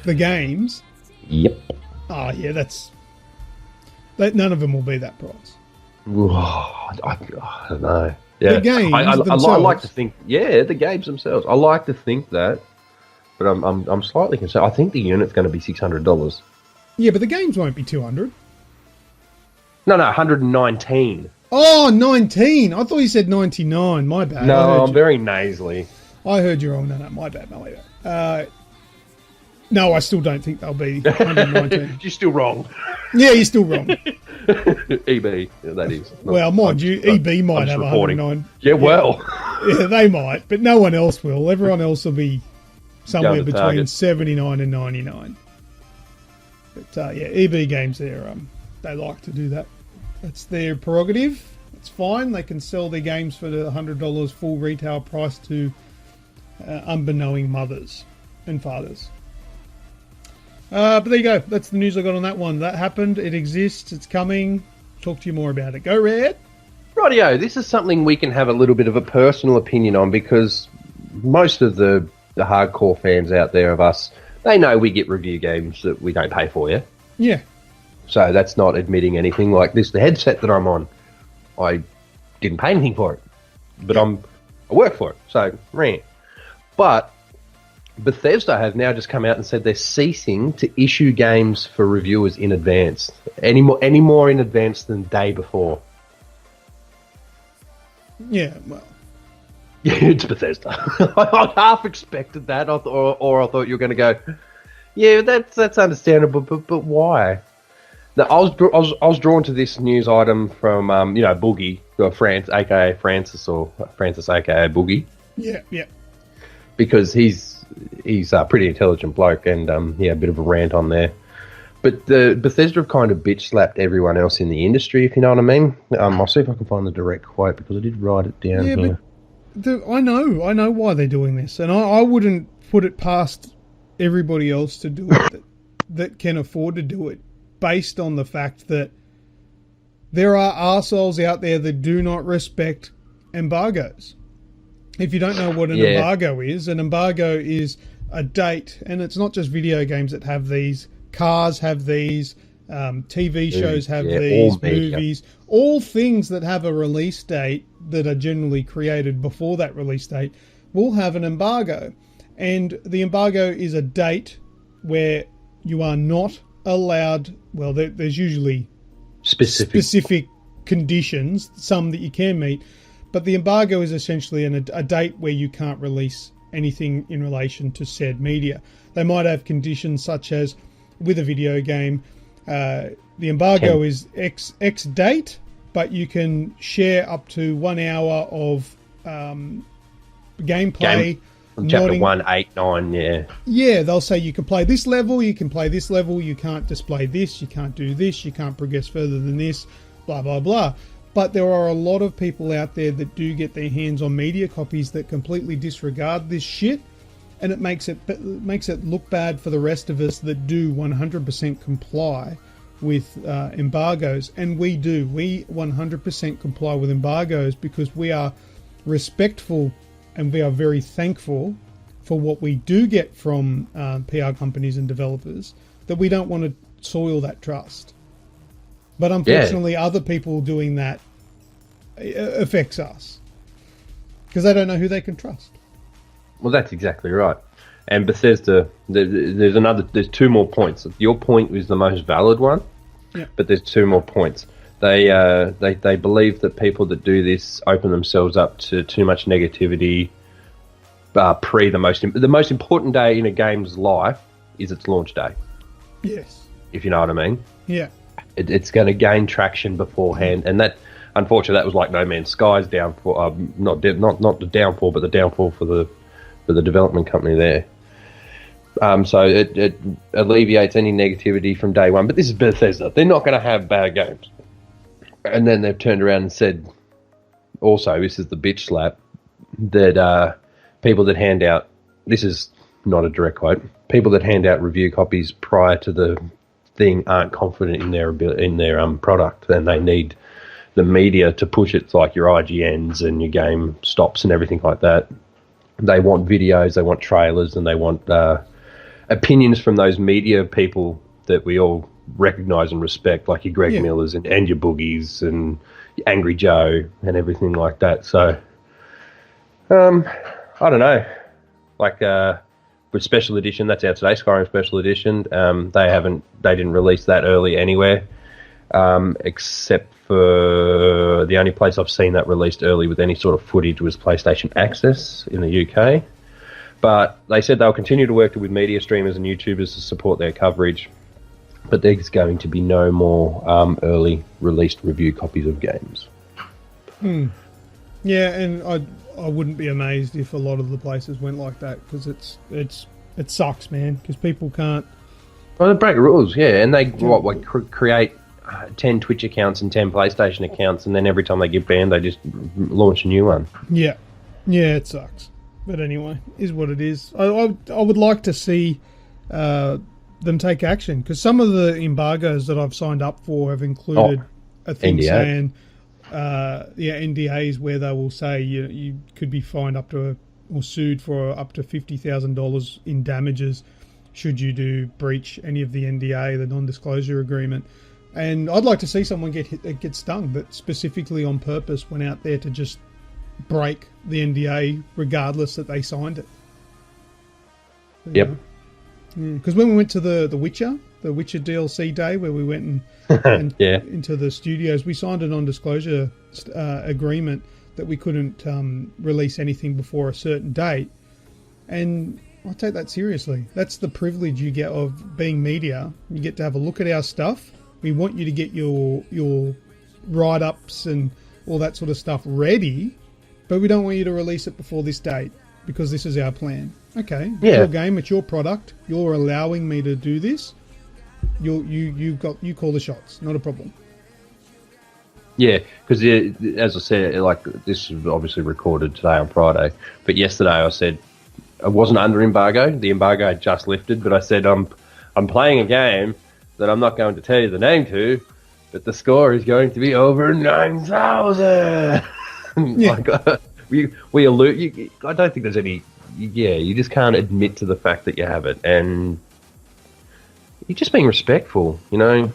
The games? Yep. Oh, yeah, none of them will be that price. I don't know. Yeah. The games I themselves. like to think... Yeah, the games themselves. I like to think that, but I'm slightly concerned. I think the unit's going to be $600. Yeah, but the games won't be 200. No, 119. Oh, 19. I thought you said 99. My bad. No, I'm very nasally. I heard you wrong. No, my bad. No, I still don't think they'll be 119. You're still wrong. Yeah, you're still wrong. EB, that is. Well, mind you, EB might have 109. Yeah, well. Yeah, they might, but no one else will. Everyone else will be somewhere between target. 79 and 99. But yeah, EB games, they like to do that. That's their prerogative. It's fine. They can sell their games for the $100 full retail price to unbeknowing mothers and fathers. But there you go. That's the news I got on that one. That happened. It exists. It's coming. Talk to you more about it. Go Red. Rightio, this is something we can have a little bit of a personal opinion on, because most of the hardcore fans out there of us, they know we get review games that we don't pay for, yeah? Yeah. So that's not admitting anything. Like this, the headset that I'm on, I didn't pay anything for it, but I work for it, so rant. But Bethesda have now just come out and said they're ceasing to issue games for reviewers in advance, any more in advance than the day before. Yeah, well. Yeah, it's Bethesda. I half expected that, or I thought you were going to go, yeah, that's understandable, but why? Now, I was drawn to this news item from Boogie, France, aka Francis, or Francis, aka Boogie. Yeah. Because he's a pretty intelligent bloke, and a bit of a rant on there. But the Bethesda have kind of bitch slapped everyone else in the industry, if you know what I mean. I'll see if I can find the direct quote, because I did write it down here. But I know why they're doing this, and I wouldn't put it past everybody else to do it that can afford to do it, based on the fact that there are arseholes out there that do not respect embargoes. If you don't know what an embargo is a date, and it's not just video games that have these. Cars have these, TV shows have these, movies, all things that have a release date that are generally created before that release date will have an embargo. And the embargo is a date where you are not allowed, well, there's usually specific conditions, some that you can meet, but the embargo is essentially a date where you can't release anything in relation to said media. They might have conditions such as, with a video game, the embargo is X date, but you can share up to 1 hour of gameplay. Chapter 1, 8, 9, yeah. Yeah, they'll say you can play this level, you can play this level, you can't display this, you can't do this, you can't progress further than this, blah, blah, blah. But there are a lot of people out there that do get their hands on media copies that completely disregard this shit, and it makes it look bad for the rest of us that do 100% comply with embargoes. And we do. We 100% comply with embargoes because we are respectful and we are very thankful for what we do get from PR companies and developers, that we don't want to soil that trust. But unfortunately, other people doing that affects us because they don't know who they can trust. Well, that's exactly right. And Bethesda, there's two more points. Your point is the most valid one, but there's two more points. They believe that people that do this open themselves up to too much negativity. The most important day in a game's life is its launch day. Yes, if you know what I mean. Yeah, it's going to gain traction beforehand, and that, unfortunately, that was like No Man's Sky's downfall. Not the downfall, but the downfall for the development company there. So it alleviates any negativity from day one. But this is Bethesda. They're not going to have bad games. And then they've turned around and said, also, this is the bitch slap, that people that hand out, this is not a direct quote, people that hand out review copies prior to the thing aren't confident in their product, and they need the media to push it, like your IGNs and your game stops and everything like that. They want videos, they want trailers, and they want opinions from those media people that we all recognise and respect, like your Greg Millers and your Boogies and Angry Joe and everything like that. So, I don't know. Like with Special Edition, that's out today, Skyrim Special Edition. They didn't release that early anywhere, except for the only place I've seen that released early with any sort of footage was PlayStation Access in the UK. But they said they'll continue to work with media streamers and YouTubers to support their coverage. But there's going to be no more early released review copies of games. Yeah, and I wouldn't be amazed if a lot of the places went like that, because it sucks, man, because people can't. Well, they break rules, yeah, and they create 10 Twitch accounts and 10 PlayStation accounts, and then every time they get banned, they just launch a new one. Yeah, it sucks. But anyway, is what it is. I would like to see them take action, because some of the embargoes that I've signed up for have included a thing NDA. saying, NDAs, where they will say you could be fined up to or sued for up to $50,000 in damages should you breach any of the NDA, the non-disclosure agreement. And I'd like to see someone get stung, but specifically on purpose went out there to just break the NDA regardless that they signed it. Yep. Because when we went to the Witcher DLC day, where we went and into the studios, we signed a non-disclosure agreement that we couldn't release anything before a certain date. And I take that seriously. That's the privilege you get of being media. You get to have a look at our stuff. We want you to get your write-ups and all that sort of stuff ready, but we don't want you to release it before this date because this is our plan. Okay, it's your game, it's your product. You're allowing me to do this. You call the shots. Not a problem. Yeah, because as I said, like this is obviously recorded today on Friday, but yesterday I said I wasn't under embargo. The embargo had just lifted, but I said I'm playing a game that I'm not going to tell you the name to, but the score is going to be over 9,000. Like, we alert you. I don't think there's any. Yeah, you just can't admit to the fact that you have it, and you're just being respectful, you know.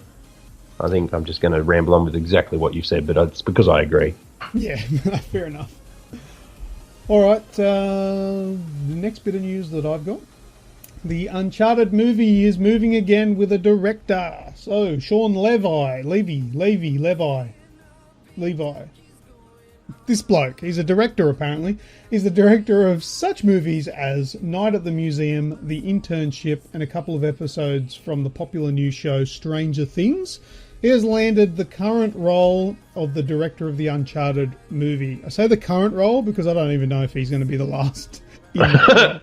I think I'm just going to ramble on with exactly what you said, but it's because I agree. Yeah, fair enough. All right, the next bit of news that I've got. The Uncharted movie is moving again with a director. So, Sean Levi. This bloke, he's a director apparently. He's the director of such movies as Night at the Museum, The Internship, and a couple of episodes from the popular news show Stranger Things. He has landed the current role of the director of the Uncharted movie. I say the current role because I don't even know if he's going to be the last. I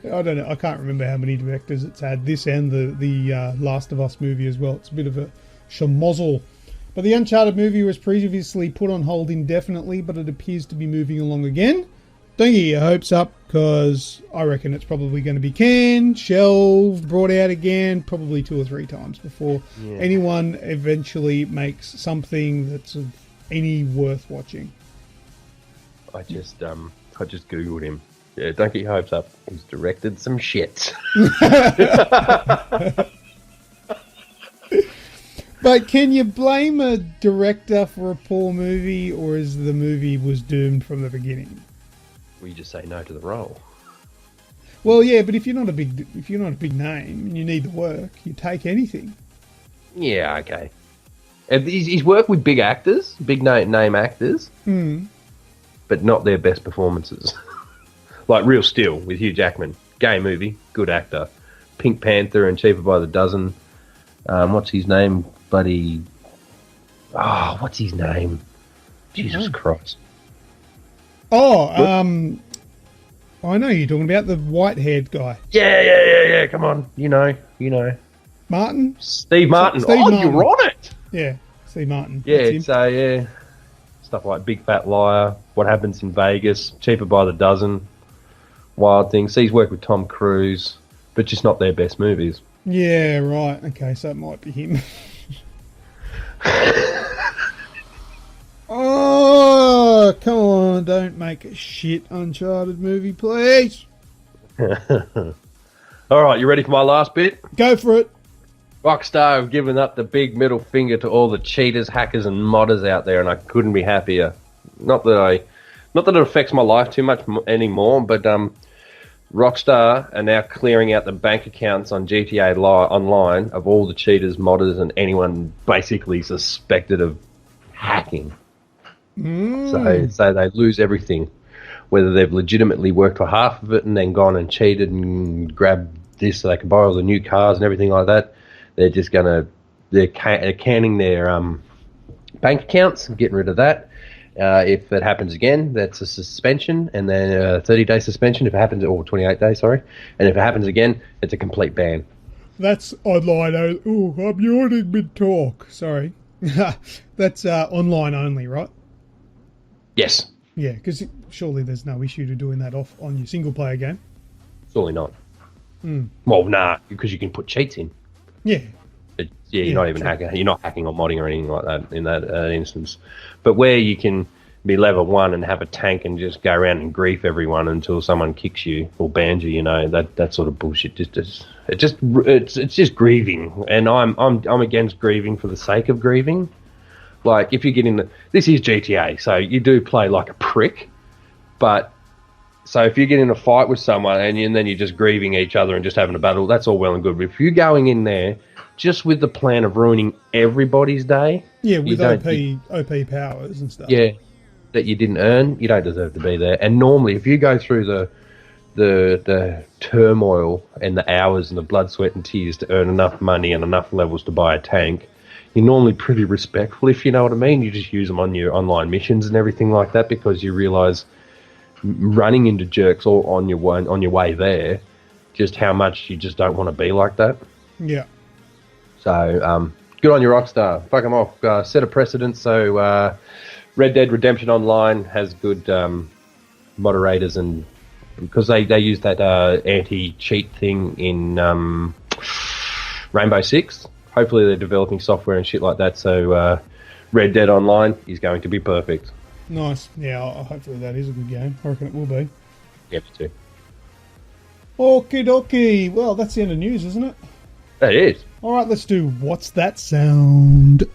don't know. I can't remember how many directors it's had. This and the Last of Us movie as well. It's a bit of a schmozzle. But the Uncharted movie was previously put on hold indefinitely, but it appears to be moving along again. Don't get your hopes up, because I reckon it's probably going to be canned, shelved, brought out again, probably 2 or 3 times before anyone eventually makes something that's of any worth watching. I just Googled him. Yeah, don't get your hopes up. He's directed some shit. But can you blame a director for a poor movie, or is the movie was doomed from the beginning? Well, you just say no to the role. Well, yeah, but if you're not a big name and you need the work, you take anything. Yeah, okay. He's worked with big actors, big name actors, but not their best performances. Like Real Steel with Hugh Jackman, gay movie, good actor. Pink Panther and Cheaper by the Dozen. What's his name, buddy? What's his name? Jesus Christ. I know you're talking about the white-haired guy. Yeah. Come on, you know. Martin? Steve Martin. Steve Oh, Martin. you're on it. Yeah, Steve Martin. Yeah, That's him. so yeah, stuff like Big Fat Liar, What Happens in Vegas, Cheaper by the Dozen, Wild Things. He's worked with Tom Cruise, but just not their best movies. Yeah, right. Okay, so it might be him. Oh, come on. Don't make a shit Uncharted movie, please. All right, you ready for my last bit? Go for it. Rockstar have given up the big middle finger to all the cheaters, hackers, and modders out there, and I couldn't be happier. Not that it affects my life too much anymore, but Rockstar are now clearing out the bank accounts on GTA Online of all the cheaters, modders, and anyone basically suspected of hacking. So they lose everything, whether they've legitimately worked for half of it and then gone and cheated and grabbed this so they can buy all the new cars and everything like that. They're just they're canning their bank accounts and getting rid of that. If it happens again, that's a suspension, and then a 30-day suspension if it happens, or 28 days, sorry. And if it happens again, it's a complete ban. That's online. Oh, I'm yawning mid-talk. Sorry. That's online only, right? Yes. Yeah, because surely there's no issue to doing that off on your single-player game. Surely not. Well, nah, because you can put cheats in. Yeah. You're not even hacking. You're not hacking or modding or anything like that in that instance. But where you can be level 1 and have a tank and just go around and grief everyone until someone kicks you or bans you, that sort of bullshit. It's just grieving, and I'm against grieving for the sake of grieving. Like if you get in this is GTA, so you do play like a prick, but. So if you get in a fight with someone and then you're just grieving each other and just having a battle, that's all well and good. But if you're going in there just with the plan of ruining everybody's day... Yeah, with OP powers and stuff. Yeah, that you didn't earn, you don't deserve to be there. And normally, if you go through the turmoil and the hours and the blood, sweat and tears to earn enough money and enough levels to buy a tank, you're normally pretty respectful, if you know what I mean. You just use them on your online missions and everything like that because you realise... running into jerks or on your way there, just how much you just don't want to be like that. Yeah. So, good on your Rockstar. Fuck them off. Set a precedent. So, Red Dead Redemption Online has good moderators, and because they use that anti-cheat thing in Rainbow Six. Hopefully, they're developing software and shit like that. So, Red Dead Online is going to be perfect. Nice. Yeah, hopefully that is a good game. I reckon it will be. Yeah, me too. Okie dokie. Well, that's the end of news, isn't it? That is. All right, let's do What's That Sound?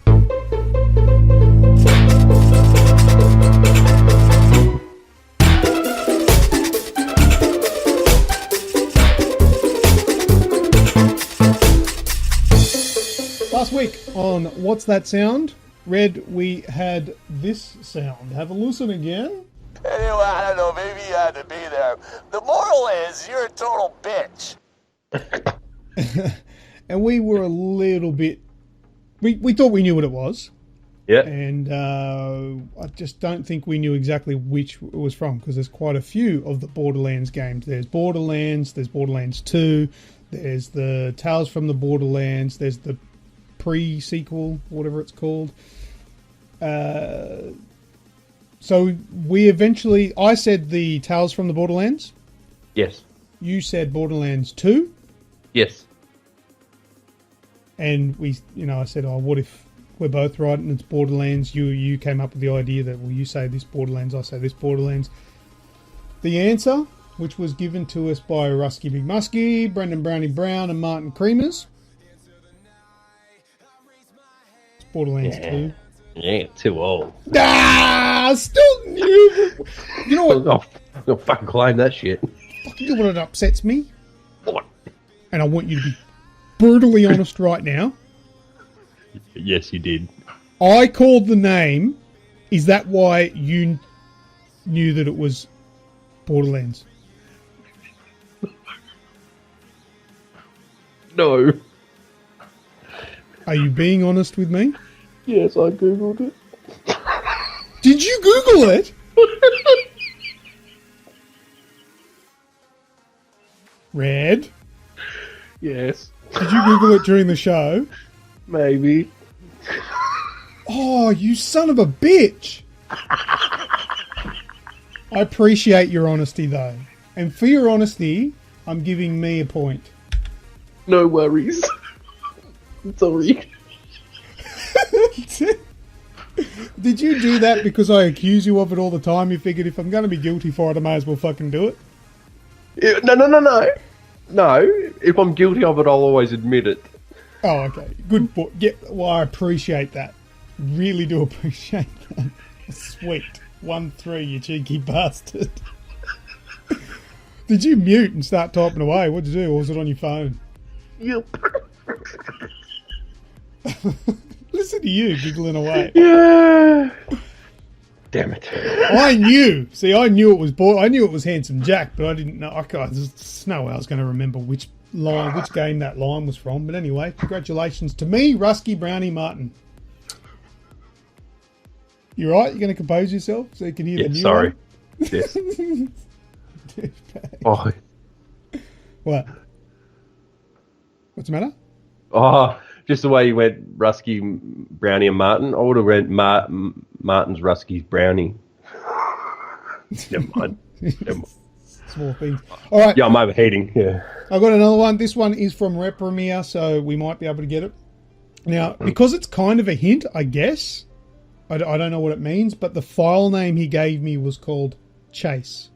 Last week on What's That Sound? Red, we had this sound. Have a listen again. Anyway, I don't know, maybe you had to be there. The moral is, you're a total bitch. And we were a little bit... We thought we knew what it was. Yeah. And I just don't think we knew exactly which it was from, because there's quite a few of the Borderlands games. There's Borderlands 2, there's the Tales from the Borderlands, there's the pre-sequel, whatever it's called. So we eventually... I said the Tales from the Borderlands. Yes. You said Borderlands 2. Yes. And I said, oh, what if we're both right and it's Borderlands? You came up with the idea that, well, you say this Borderlands, I say this Borderlands. The answer, which was given to us by Rusky Big Muskie, Brendan Brownie Brown, and Martin Creamers, it's Borderlands 2. Yeah, too old. Still new. You know what? I'll fucking claim that shit. You know what upsets me? What? And I want you to be brutally honest right now. Yes, you did. I called the name. Is that why you knew that it was Borderlands? No. Are you being honest with me? Yes, I googled it. Did you Google it? Red? Yes. Did you Google it during the show? Maybe. Oh, you son of a bitch! I appreciate your honesty, though. And for your honesty, I'm giving me a point. No worries. Sorry. Did you do that because I accuse you of it all the time? You figured if I'm going to be guilty for it, I may as well fucking do it? No. No, if I'm guilty of it, I'll always admit it. Oh, okay. Good. Yeah, well, I appreciate that. Really do appreciate that. Sweet. 1-3, you cheeky bastard. Did you mute and start typing away? What'd you do? Or was it on your phone? Yep. Listen to you giggling away. Yeah. Damn it. I knew. See, I knew it was I knew it was Handsome Jack, but I didn't know. There's no way I was going to remember which game that line was from. But anyway, congratulations to me, Rusky Brownie Martin. You right? You're going to compose yourself so you can hear the new sorry. one? Yes. Oh. What? What's the matter? Oh, just the way you went Rusky, Brownie, and Martin. I would have went Martin's, Rusky's, Brownie. Never mind. Small things. All right. Yeah, I'm overheating. Yeah. I've got another one. This one is from Rep Premier, so we might be able to get it. Now, because it's kind of a hint, I guess. I don't know what it means, but the file name he gave me was called Chase.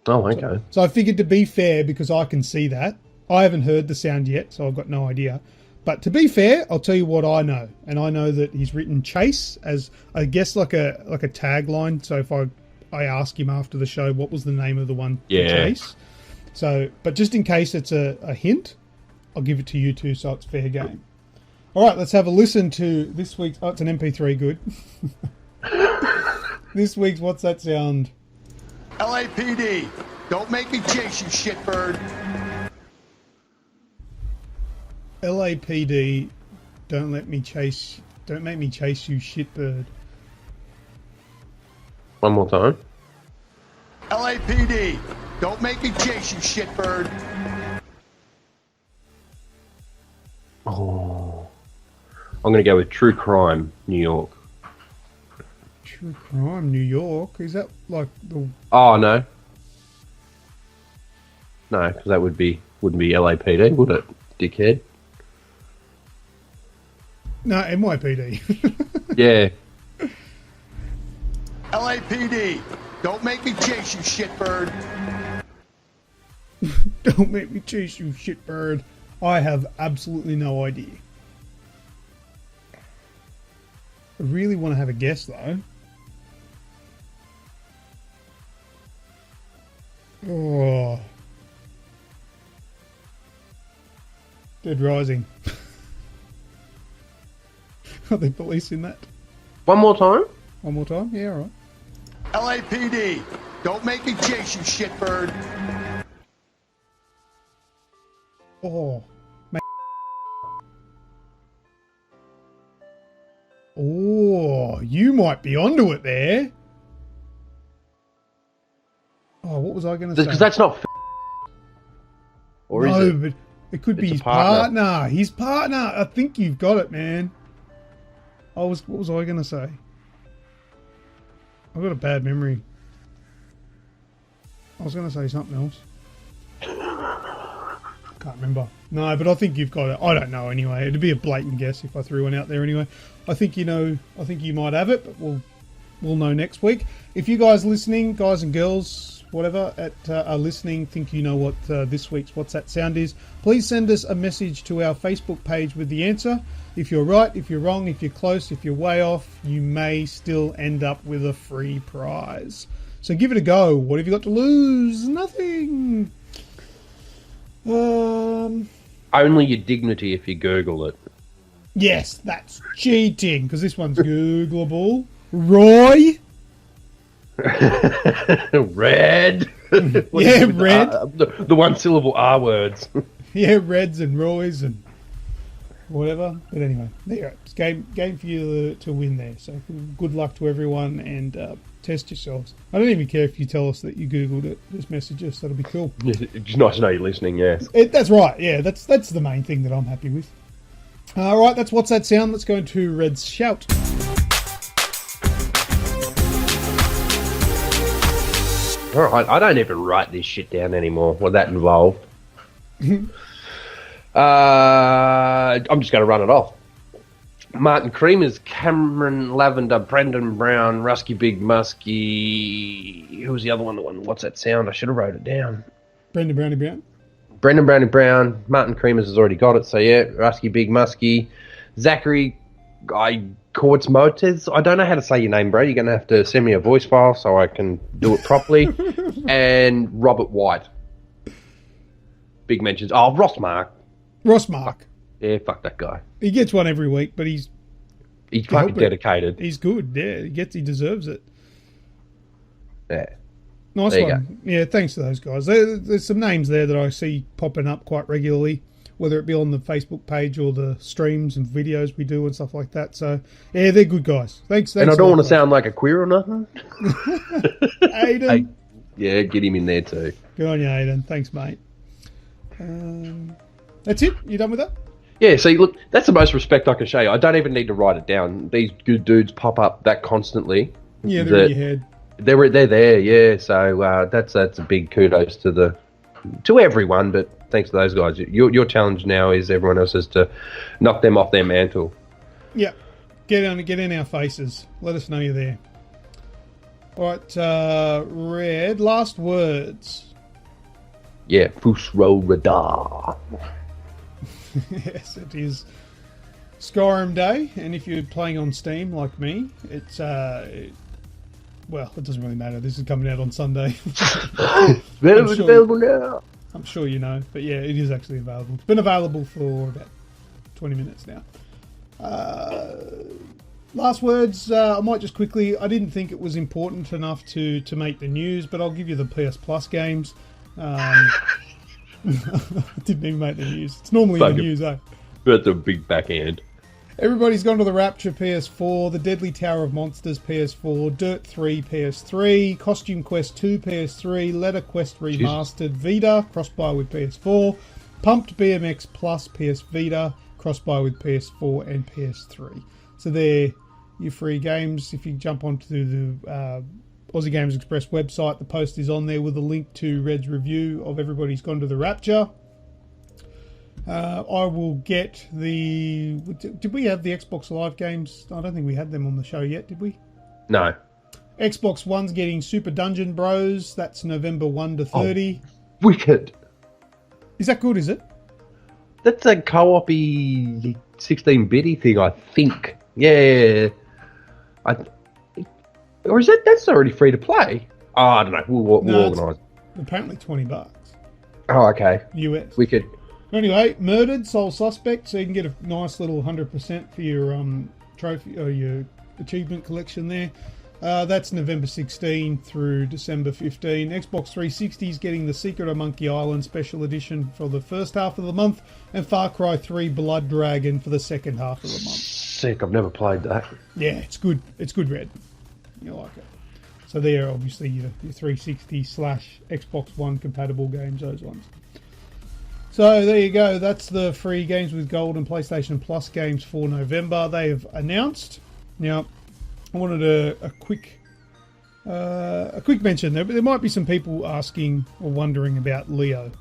Oh, okay. So I figured, to be fair, because I can see that, I haven't heard the sound yet, so I've got no idea. But to be fair, I'll tell you what I know, and I know that he's written Chase as, I guess, like a tagline. So if I ask him after the show what was the name of the one for Chase. So, but just in case it's a hint, I'll give it to you two, so it's fair game. All right, let's have a listen to this week's. Oh, it's an MP3. Good. This week's What's That Sound? LAPD, don't make me chase you, shitbird. LAPD, don't make me chase you, shitbird. One more time. LAPD, don't make me chase you, shitbird. Oh, I'm going to go with True Crime, New York. True Crime, New York? Is that like the... Oh, no. No, because that wouldn't be LAPD, would it, dickhead? No, NYPD. Yeah. LAPD, don't make me chase you, shitbird. Don't make me chase you, shitbird. I have absolutely no idea. I really want to have a guess, though. Oh. Dead Rising. Are they policing that? One more time? One more time? Yeah, all right. LAPD, don't make me chase you, shitbird. Oh. Oh, you might be onto it there. Oh, what was I going to say? Because that's not or no, is it? But it could be It's a his partner. partner. His partner. I think you've got it, man. What was I going to say? I've got a bad memory. I was going to say something else. Can't remember. No, but I think you've got it. I don't know anyway. It'd be a blatant guess if I threw one out there anyway. I think you might have it, but we'll know next week. If you guys listening, guys and girls, whatever, are listening, think you know what this week's What's That Sound is, please send us a message to our Facebook page with the answer. If you're right, if you're wrong, if you're close, if you're way off, you may still end up with a free prize. So give it a go. What have you got to lose? Nothing. Only your dignity if you Google it. Yes, that's cheating, because this one's Googleable. Roy? Red. Yeah, red. The one syllable R words. Yeah, Reds and Roys and whatever. But anyway, there you go. It's game for you to win there. So good luck to everyone, and test yourselves. I don't even care if you tell us that you Googled it. Just message us. That'll be cool. It's nice to know you're listening, yes. That's right. Yeah, that's the main thing that I'm happy with. All right, that's What's That Sound. Let's go into Red's Shout. All right, I don't even write this shit down anymore. What that involved. I'm just going to run it off. Martin Creamers, Cameron Lavender, Brendan Brown, Rusky Big Muskie. Who was the other one? What's That Sound? I should have wrote it down. Brendan Brownie Brown. Brendan Brownie Brown. Martin Creamers has already got it, so yeah. Rusky Big Muskie. Zachary Quartz Motez. I don't know how to say your name, bro. You're going to have to send me a voice file so I can do it properly. And Robert White. Big mentions. Oh, Ross Mark. Yeah, fuck that guy. He gets one every week, but he's fucking dedicated. He's good. Yeah, he deserves it. Yeah. Nice one. Yeah, thanks to those guys. There's some names there that I see popping up quite regularly, whether it be on the Facebook page or the streams and videos we do and stuff like that. So, yeah, they're good guys. Thanks. And I don't want to sound like a queer or nothing. Aiden. Hey, yeah, get him in there too. Good on you, Aiden. Thanks, mate. That's it? You done with that? Yeah, see, look, that's the most respect I can show you. I don't even need to write it down. These good dudes pop up that constantly. Yeah, they're in your head. They're there, yeah. So that's a big kudos to everyone, but thanks to those guys. Your challenge now is everyone else is to knock them off their mantle. Yeah, get in our faces. Let us know you're there. All right, Red. Last words. Yeah, Fusro Radar. Yes, it is Skyrim Day, and if you're playing on Steam like me, it's well, it doesn't really matter. This is coming out on Sunday. Available now. I'm sure you know, but yeah, it is actually available. It's been available for about 20 minutes now. Last words. I might just quickly. I didn't think it was important enough to make the news, but I'll give you the PS Plus games. Didn't even make the news. It's normally in the news, eh? That's a big backhand. Everybody's gone to the Rapture PS4, the Deadly Tower of Monsters PS4, Dirt 3 PS3, Costume Quest 2 PS3, Letter Quest Remastered Vita, cross-buy with PS4, Pumped BMX Plus PS Vita, cross-buy with PS4 and PS3. So they're your free games. If you jump onto the Aussie Games Express website, the post is on there with a link to Red's review of Everybody's Gone to the Rapture. I will get the... Did we have the Xbox Live games? I don't think we had them on the show yet, did we? No. Xbox One's getting Super Dungeon Bros. That's November 1 to 30. Oh, wicked. Is that good, is it? That's a co-op-y 16-bitty thing, I think. Yeah. Or is that's already free to play? Oh, I don't know. We'll organise. Apparently $20. Oh, okay. US. Wicked. Anyway, Murdered, Sole Suspect, so you can get a nice little 100% for your trophy or your achievement collection there. That's November 16 through December 15. Xbox 360 is getting the Secret of Monkey Island Special Edition for the first half of the month, and Far Cry 3 Blood Dragon for the second half of the month. Sick, I've never played that. Yeah, it's good. It's good, Red. You like it. So they're obviously your 360 / Xbox One compatible games, those ones. So there you go. That's the free Games with Gold and PlayStation Plus games for November. They have announced. Now, I wanted a quick mention there, but there might be some people asking or wondering about Leo.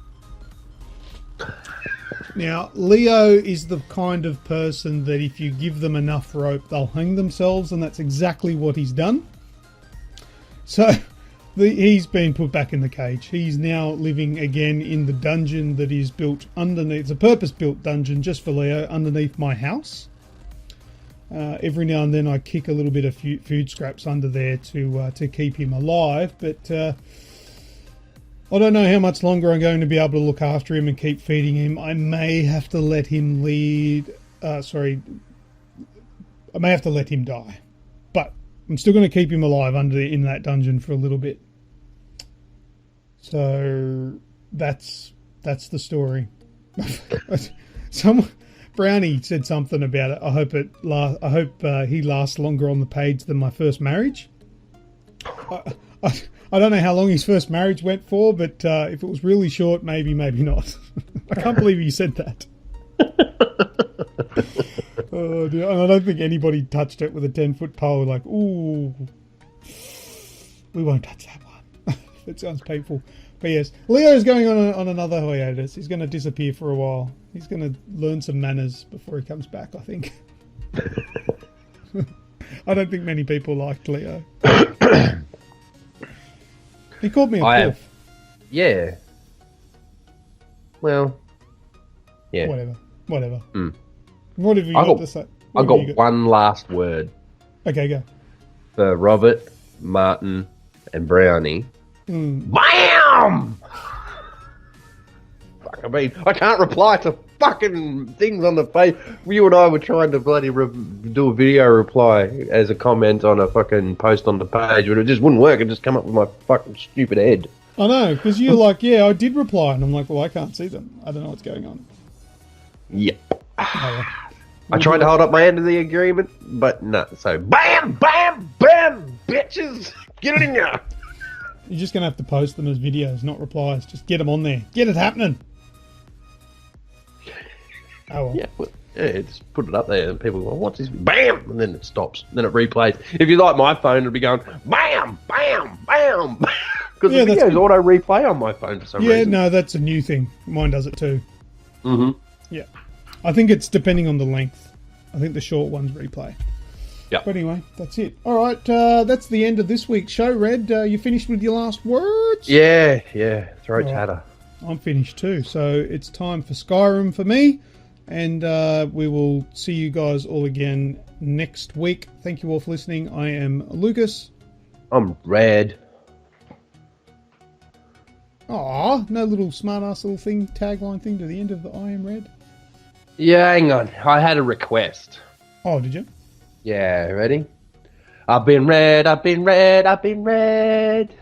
Now, Leo is the kind of person that if you give them enough rope, they'll hang themselves, and that's exactly what he's done. So, he's been put back in the cage. He's now living again in the dungeon that is built underneath. It's a purpose-built dungeon just for Leo underneath my house. Every now and then I kick a little bit of food scraps under there to keep him alive, but I don't know how much longer I'm going to be able to look after him and keep feeding him. I may have to let him I may have to let him die, but I'm still going to keep him alive in that dungeon for a little bit. So that's the story. Brownie said something about it. I hope he lasts longer on the page than my first marriage. I don't know how long his first marriage went for, but if it was really short, maybe not. I can't believe he said that. Oh, dear. And I don't think anybody touched it with a 10-foot pole. Like, ooh, we won't touch that one. That sounds painful. But yes, Leo's going on another hiatus. He's going to disappear for a while. He's going to learn some manners before he comes back, I think. I don't think many people liked Leo. He called me a poof. Yeah. Well, yeah. Whatever. Mm. What have you got to say? I got one last word. Okay, go. For Robert, Martin, and Brownie. Mm. BAM! Fuck, I mean, I can't reply to fucking things on the page. You and I were trying to bloody do a video reply as a comment on a fucking post on the page, but it just wouldn't work. It just come up with my fucking stupid head. I know, because you're like, yeah, I did reply, and I'm like, well, I can't see them. I don't know what's going on. Yep. I tried to hold up my end of the agreement, but no. So, bam, bam, bam, bitches, get it in there. You're just going to have to post them as videos, not replies. Just get them on there. Get it happening. Oh, well. Yeah, just put it up there and people go, what's this? Bam! And then it stops. Then it replays. If you like my phone, it'll be going, bam, bam, bam. Because the videos auto-replay on my phone for some reason. Yeah, no, that's a new thing. Mine does it too. Mm-hmm. Yeah. I think it's depending on the length. I think the short ones replay. Yeah. But anyway, that's it. All right, that's the end of this week's show, Red. You finished with your last words? Yeah. Throat chatter. I'm finished too. So it's time for Skyrim for me. And we will see you guys all again next week. Thank you all for listening. I am Lucas. I'm Red. Aw, no little smart-ass little thing, tagline thing to the end of the I am Red? Yeah, hang on. I had a request. Oh, did you? Yeah, ready? I've been red, I've been red, I've been red.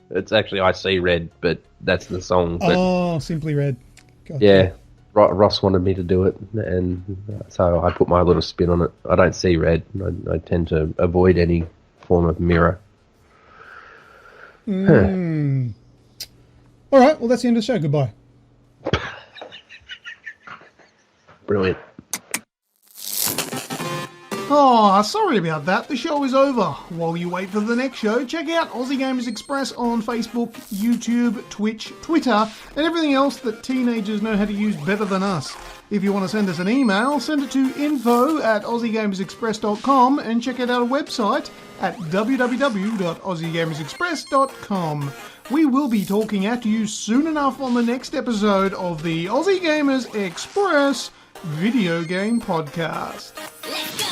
It's actually I See Red, but that's the song. But oh, Simply Red. Gotcha. Yeah, Ross wanted me to do it, and so I put my little spin on it. I don't see red. I tend to avoid any form of mirror. All right, well, that's the end of the show. Goodbye. Brilliant. Oh, sorry about that. The show is over. While you wait for the next show, check out Aussie Gamers Express on Facebook, YouTube, Twitch, Twitter, and everything else that teenagers know how to use better than us. If you want to send us an email, send it to info@aussiegamersexpress.com and check out our website at www.aussiegamersexpress.com. We will be talking at you soon enough on the next episode of the Aussie Gamers Express video game podcast. Let's go!